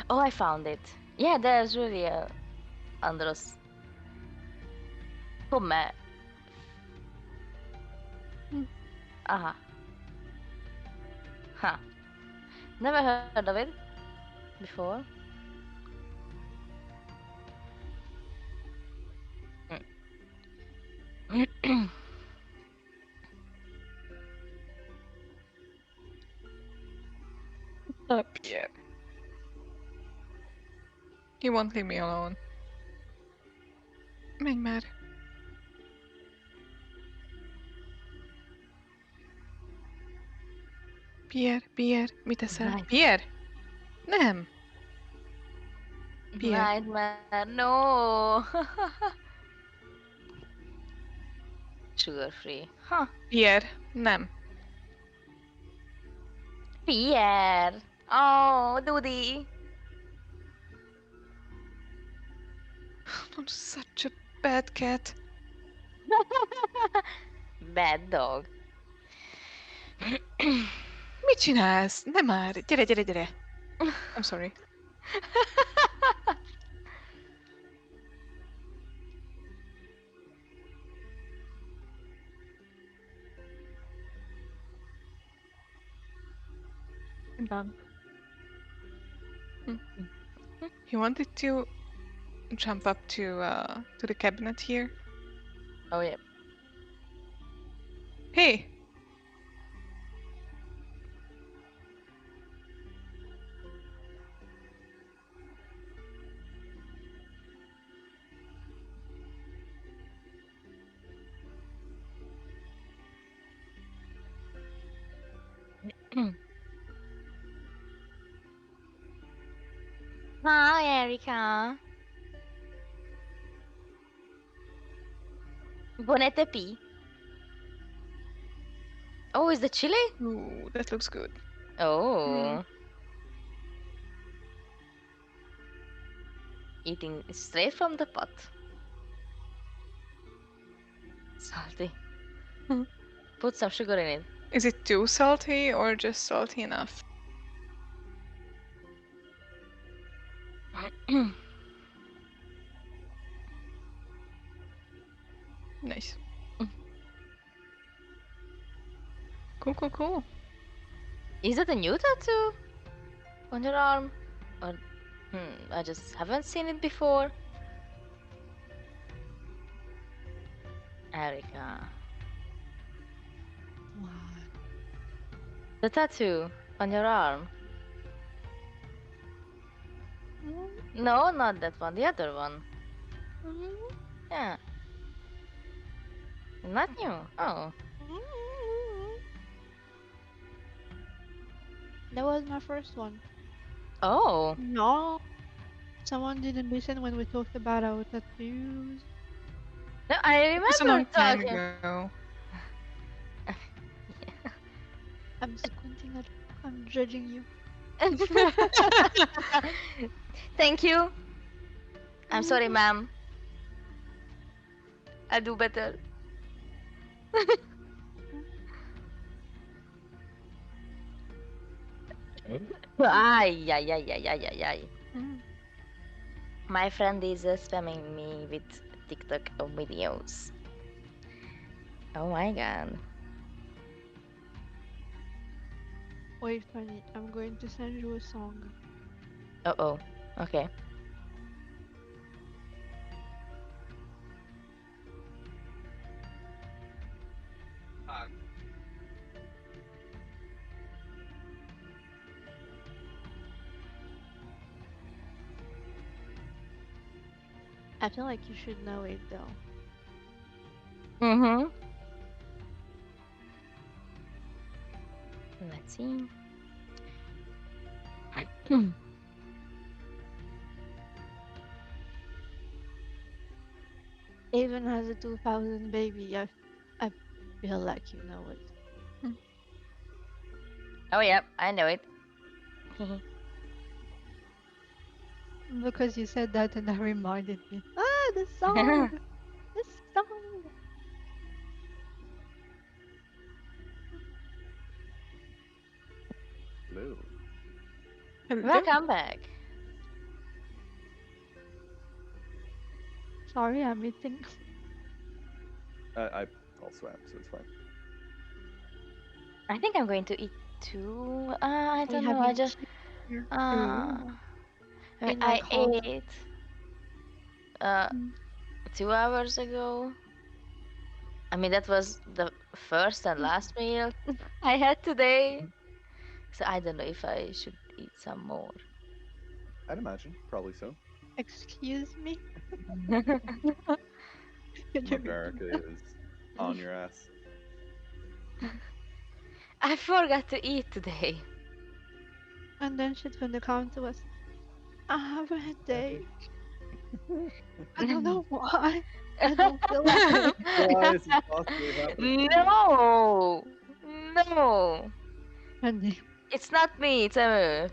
Oh, I found it. Yeah, there's really a Andros. Come. Aha. Huh. Never heard of it before. Pierre. He won't leave me alone. Menj már. Pierre, mit teszel? Right. Pierre! Nem! Pierre. Nightmare, no. Sugar free. Huh. Pierre, nem. Pierre. Oh, Doody. I'm such a bad cat. Bad dog. Mit csinálsz? Nem már! Gyere! I'm sorry. I'm done. He wanted to jump up to the cabinet here. Oh yeah. Hey! Hi, Erica. Bon appétit. Oh, is the chili? Ooh, that looks good. Oh. Eating straight from the pot. Salty. Put some sugar in it. Is it too salty or just salty enough? Nice. Cool. Is that a new tattoo on your arm? Or I just haven't seen it before. Erica. What? The tattoo on your arm. No, not that one. The other one. Yeah. Not new. Oh. That was my first one. Oh. No. Someone didn't listen when we talked about our tattoos. No, I It's a long remember time talking. ago. I'm squinting at. I'm judging you. Thank you. I'm sorry, ma'am. I'll do better. Ay, ay, ay, ay, ay, ay, ay. My friend is spamming me with TikTok videos. Oh my god. Wait a minute, I'm going to send you a song. Oh. Okay. I feel like you should know it though. Mm-hmm. Let's see. Even as a 2000 baby, I feel like you know it. Oh yeah, I know it. Because you said that and that reminded me. Ah, the song! The song! Hello. Hello. Welcome back. Sorry, I'm eating. I all swam, so it's fine. I think I'm going to eat too. I don't know. I having just cheese in my I car. ate Mm. 2 hours ago. I mean that was the first and last meal I had today. So I don't know if I should eat some more. I'd imagine, probably so. Excuse me? America is on your ass. I forgot to eat today. And then she's gonna come to us. I have a headache. I don't know why. I don't feel like it. Why is this possibly happening? No, no, And it's not me. It's Emu.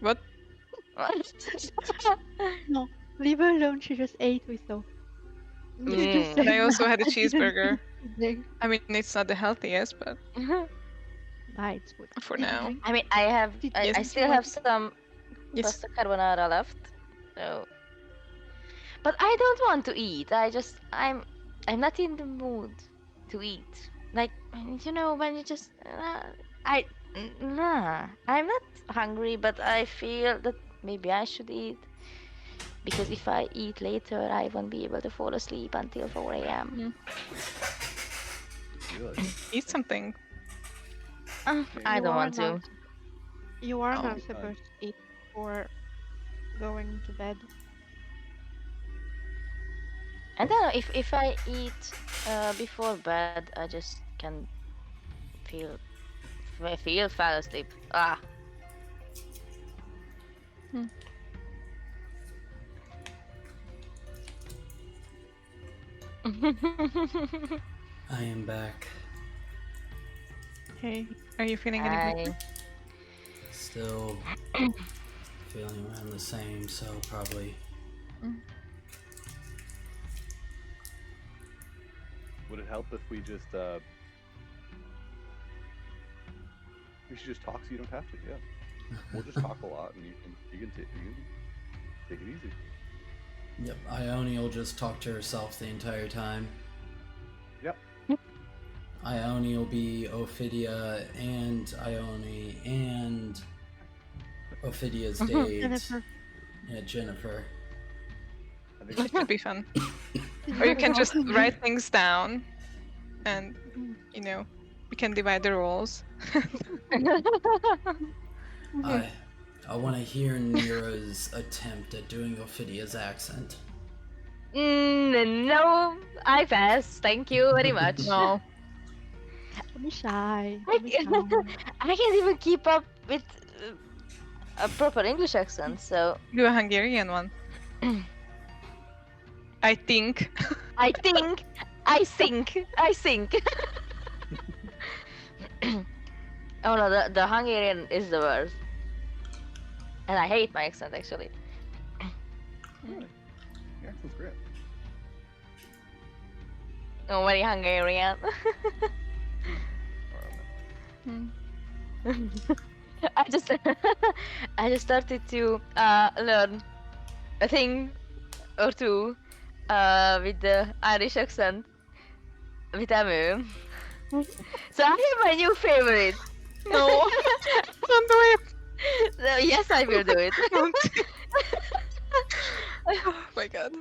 What? no, leave her alone. She just ate with though. You just Mm. said And I also had a I didn't cheeseburger. eat today. I mean, it's not the healthiest, but Nah, it's good. for Did you now. drink? I mean, I Yes. still have some Yes. pasta carbonara left. So, but I don't want to eat. I'm not in the mood to eat. Like when you just nah. I'm not hungry, but I feel that maybe I should eat because if I eat later, I won't be able to fall asleep until 4 a.m. Really? Eat something. I You don't are want to. not- You are Oh, not fine. supposed to eat before going to bed. I don't know if I eat before bed, I just can feel fall asleep. Ah. I am back. Hey, are you feeling any better? Still feeling around the same, so probably. Would it help if we just we should just talk so you don't have to? Yeah, we'll just talk a lot, and you can take it easy. Yep, Ione will just talk to herself the entire time. Yep. Ione will be Ophidia and Ione and Ophidia's date. Jennifer. Yeah, Jennifer. I think That could be fun. Or you can just write things down, and we can divide the roles. I want to hear Nira's attempt at doing Ophidia's accent. No, I pass. Thank you very much. No. Don't be shy. I, Don't be shy. I can't even keep up with a proper English accent, so Do a Hungarian one. I think. I think. Oh no, the Hungarian is the worst. And I hate my accent actually. Really? Your accent's great. Oh, very Hungarian. I just started to learn a thing or two with the Irish accent with Emu. So I have my new favorite. No, don't do it. No, yes, I will do it. Don't. Oh my god.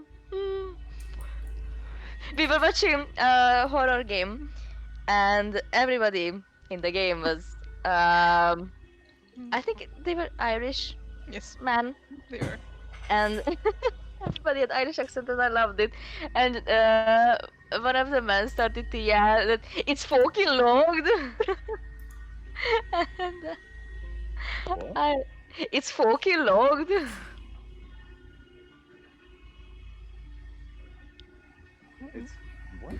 We were watching a horror game, and everybody in the game was, I think they were Irish Yes, man, they were. and everybody had Irish accent, and I loved it. And one of the men started to yell that it's fucking logged, and What? it's fucking logged. It's what?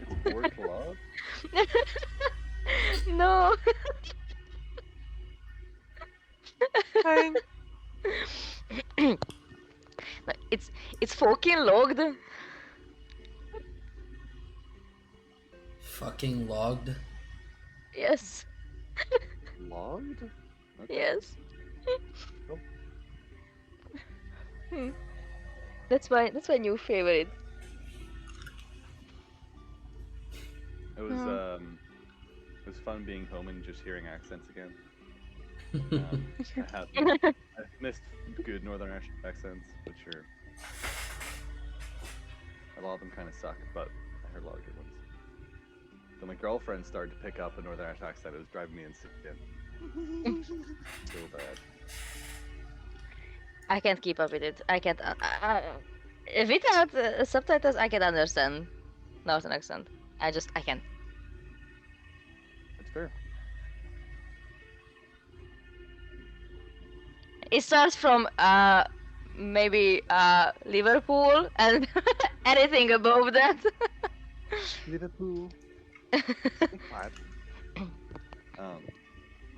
It's forked log? No. Fine. No, it's fucking logged. Fucking logged. Yes. Logged? Okay. Yes. Cool. That's my new favorite. It was fun being home and just hearing accents again. I've missed good Northern Irish accents, which are a lot of them kind of suck, but I heard a lot of good ones. Then my girlfriend started to pick up a Northern Irish accent. It was driving me insane. So bad. I can't keep up with it. I can't. Without subtitles, I can understand Northern accent. I can't. It's fair. It starts from maybe Liverpool and anything above that. Liverpool.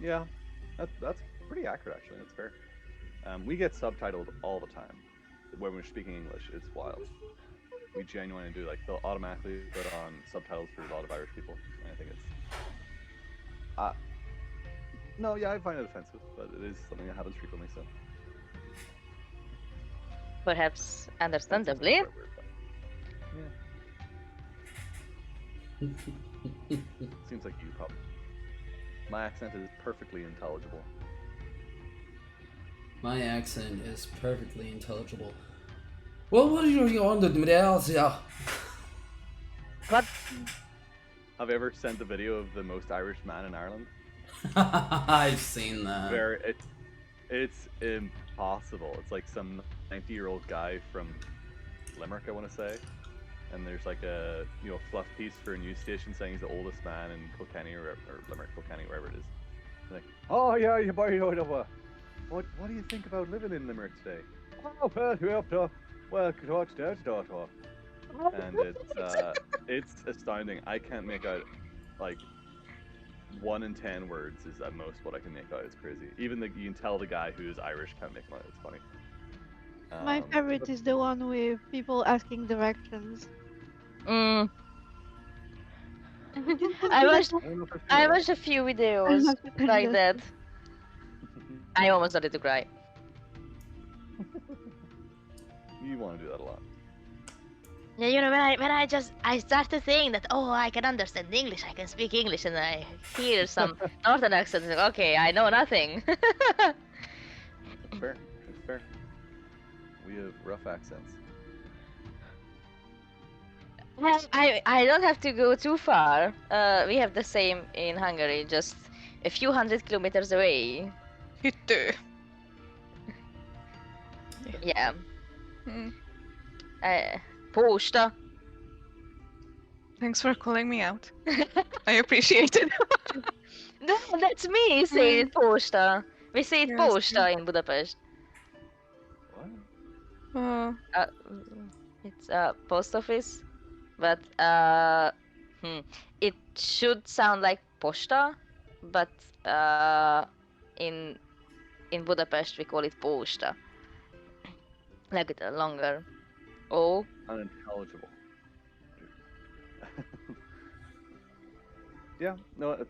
Yeah, that's pretty accurate actually. That's fair. We get subtitled all the time when we're speaking English. It's wild. We genuinely do. Like they'll automatically put on subtitles for a lot of Irish people, and I think it's. No, yeah, I find it offensive, but it is something that happens frequently. So. Perhaps Offensive understandably. is the right word, but yeah. Seems like you probably. My accent is perfectly intelligible. My accent is perfectly intelligible. Well, what are you on the yeah? What? Have you ever sent the video of the most Irish man in Ireland? I've seen that. It's impossible. It's like some 90-year-old guy from Limerick, I want to say, and there's like a fluff piece for a news station saying he's the oldest man in Kilkenny or Limerick, Kilkenny, wherever it is. Like, oh yeah, you boy, what do you think about living in Limerick today? Oh well, you have to talk. And it's astounding. I can't make out like 1 in 10 words is at most what I can make out. It's crazy. Even you can tell the guy who is Irish can't make one. It's funny. My favorite is the one with people asking directions. I watched a few videos like that. I almost started to cry. You want to do that a lot. Yeah, when I start to think that I can understand English, I can speak English, and I hear some Northern accent, like, okay, I know nothing. It's fair. It's fair. We have rough accents. I don't have to go too far. We have the same in Hungary, just a few 100 kilometers away. Hyttö. Yeah. Mm. Posta. Thanks for calling me out. I appreciate it. No, that's me saying Posta. We say it Yes, Posta in Budapest. What? It's post office, but it should sound like Posta, but in Budapest we call it Posta, like with a longer O. Unintelligible. Yeah, no,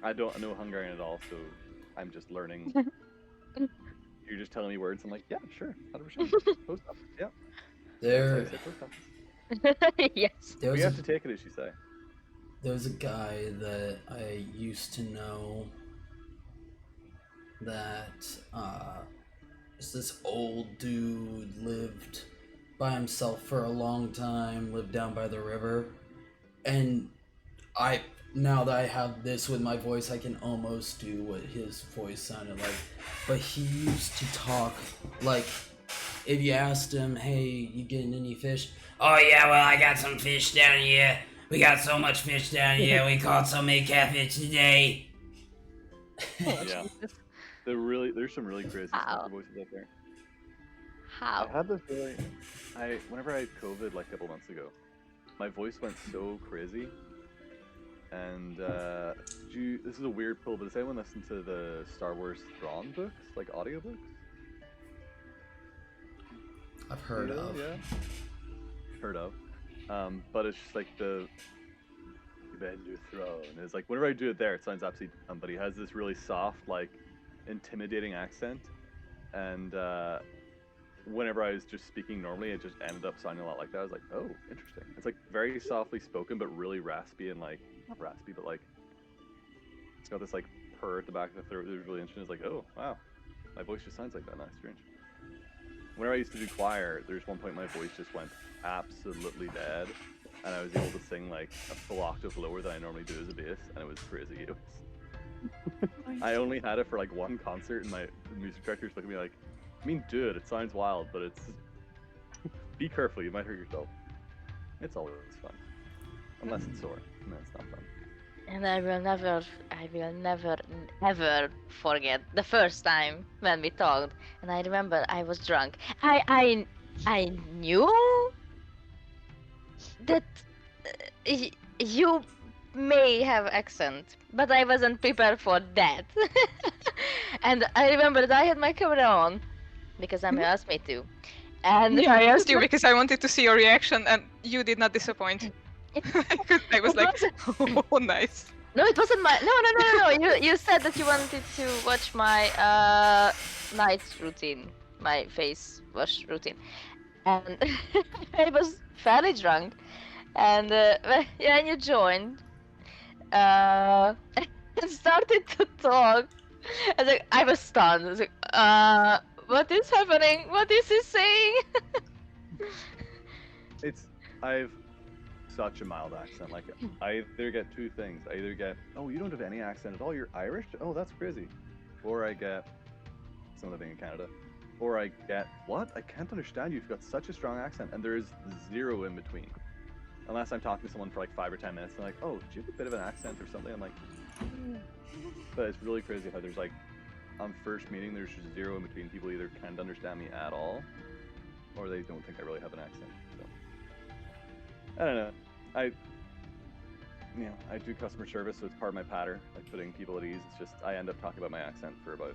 I don't know Hungarian at all, so I'm just learning. You're just telling me words. I'm like, yeah, sure, 100%. Post office, yeah. There, That's how you say post office. Yes. there We was have a, to take it as you say. There's a guy that I used to know that is this old dude, lived by himself for a long time, lived down by the river, and I now that I have this with my voice, I can almost do what his voice sounded like. But he used to talk like, if you asked him, "Hey, you getting any fish?" "Oh yeah, well I got some fish down here. We got so much fish down here. We caught so many catfish today." Oh, Yeah. Jesus. There's some really crazy Ow. smoker voices out there. I How? had this really. Whenever I had COVID like a couple months ago, my voice went so crazy. And this is a weird pull, but does anyone listen to the Star Wars Thrawn books, like audiobooks? I've heard of. Yeah. Heard of. But it's just like the bend your throne. It's like whenever I do it there, it sounds absolutely dumb, but he has this really soft, like intimidating accent. And whenever I was just speaking normally, it just ended up sounding a lot like that. I was like, oh, interesting. It's like very softly spoken, but really raspy and like, not raspy, but like, it's got this like purr at the back of the throat. It was really interesting. It's like, oh, wow, my voice just sounds like that. That's strange. Whenever I used to do choir, there's one point my voice just went absolutely dead. And I was able to sing like a full octave lower than I normally do as a bass, and it was crazy. It was... I only had it for like one concert, and my music director's looking at me like, I mean, do it. It sounds wild, but it's... Be careful, you might hurt yourself. It's always fun. Unless it's sore, and then it's not fun. And I will never, ever forget the first time when we talked. And I remember I was drunk. I knew that you may have accent, but I wasn't prepared for that. And I remember that I had my camera on because Emma asked me to. And Yeah, I asked you because I wanted to see your reaction, and you did not disappoint. I was like, oh, nice. No, it wasn't my. No. You said that you wanted to watch my night routine, my face wash routine, and I was fairly drunk, and yeah, and you joined, and started to talk. I was stunned. I was like, what is happening? What is he saying? I've such a mild accent. Like, I either get two things. I either get, oh, you don't have any accent at all, you're Irish? Oh, that's crazy. Or I get, some living in Canada. Or I get, what? I can't understand you. You've got such a strong accent. And there is zero in between. Unless I'm talking to someone for like 5 or 10 minutes and like, oh, do you have a bit of an accent or something? I'm like, but it's really crazy how there's like, on first meeting, there's just zero in between. People either can't understand me at all, or they don't think I really have an accent. So I don't know. I do customer service, so it's part of my pattern, like putting people at ease. It's just I end up talking about my accent for about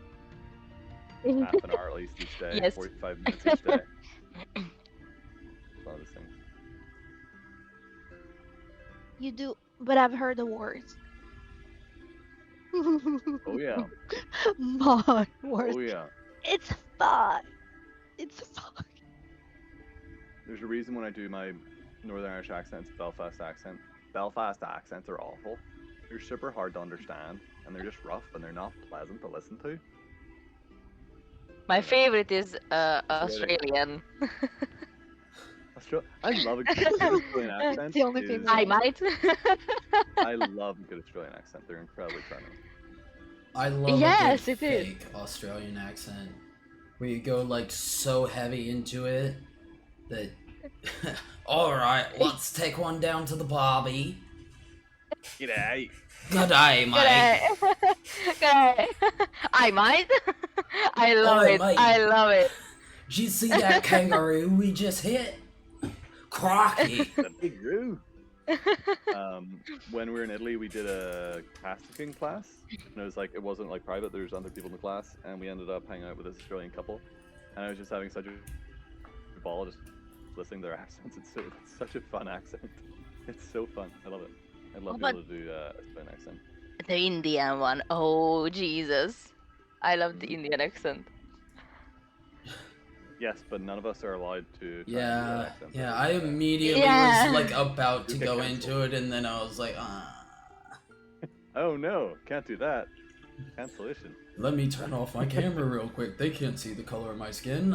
half an hour at least each day, Yes. 45 minutes each day. It's one of those things. You do, but I've heard the words. Oh yeah. My words. Oh yeah. It's fun. It's fun. There's a reason when I do my Northern Irish accents, Belfast accents are awful. They're super hard to understand, and they're just rough, and they're not pleasant to listen to. My favorite is Australian. I love a good Australian accent. the only is- thing I might. I love a good Australian accent. They're incredibly charming. I love Yes, a it good is. fake Australian accent where you go like so heavy into it that all right, let's take one down to the Barbie. G'day. Good day, mate. G'day. I might. I love Oi, it. mate. I love it. Did you see that kangaroo we just hit? Crocky. The big roo. When we were in Italy, we did a casting class, and it was like it wasn't like private. There's other people in the class, and we ended up hanging out with this Australian couple, and I was just having such a ball just listening to their accents. It's such a fun accent. It's so fun. I love it. I'd love to be able to do a Australian accent. The Indian one. Oh Jesus. I love the Indian accent. Yes, but none of us are allowed to. try and do that Yeah, accent. yeah. I immediately Yeah. was like about to You get go canceled. into it, and then I was like, Oh no, can't do that. Cancellation. let me turn off my camera real quick. They can't see the color of my skin.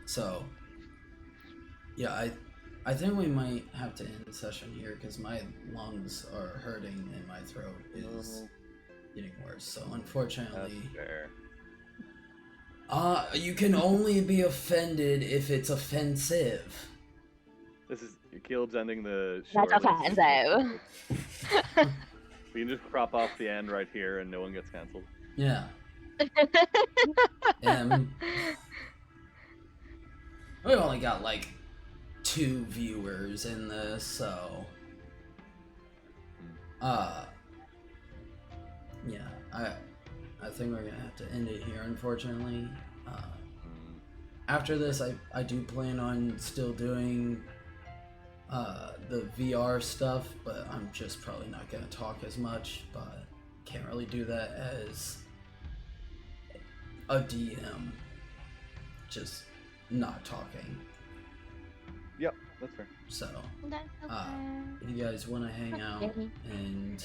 So, yeah, I think we might have to end the session here because my lungs are hurting and my throat is getting worse. So That's unfortunately, fair. you can only be offended if it's offensive. This is Keeld's ending the show. That's early. offensive. We can just crop off the end right here, and no one gets canceled. Yeah. And we only got like 2 viewers in this, so yeah, I think we're gonna have to end it here, unfortunately. After this, I do plan on still doing the VR stuff, but I'm just probably not gonna talk as much, but can't really do that as a DM, just not talking. Yep, that's fair. So That's okay. if you guys want to hang out and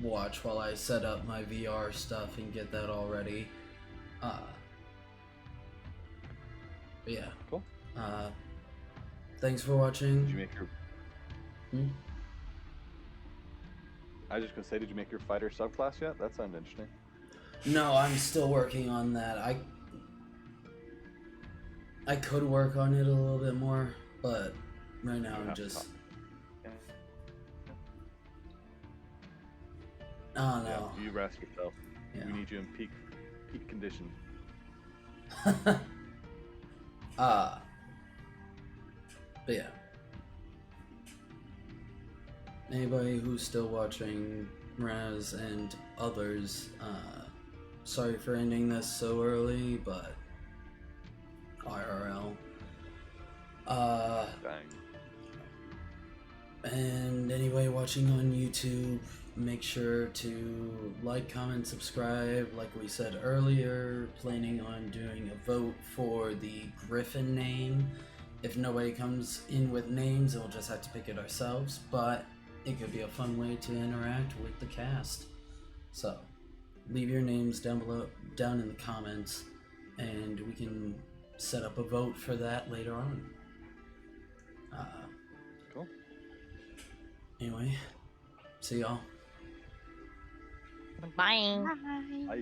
watch while I set up my VR stuff and get that all ready, but yeah, Cool. thanks for watching. Did you make your? Hmm? I was just gonna say, did you make your fighter subclass yet? That sounds interesting. No, I'm still working on that. I could work on it a little bit more, but right now You I'm have to just. talk. Yeah. Oh Yeah, no. you rest yourself. Yeah. We need you in peak condition. But yeah. Anybody who's still watching, Raz and others, sorry for ending this so early, but IRL. Dang. And anybody watching on YouTube, make sure to like, comment, subscribe. Like we said earlier, planning on doing a vote for the Griffin name. If nobody comes in with names, we'll just have to pick it ourselves, but it could be a fun way to interact with the cast. So, leave your names down in the comments, and we can set up a vote for that later on. Cool. Anyway, see y'all. Bye. Bye. Bye.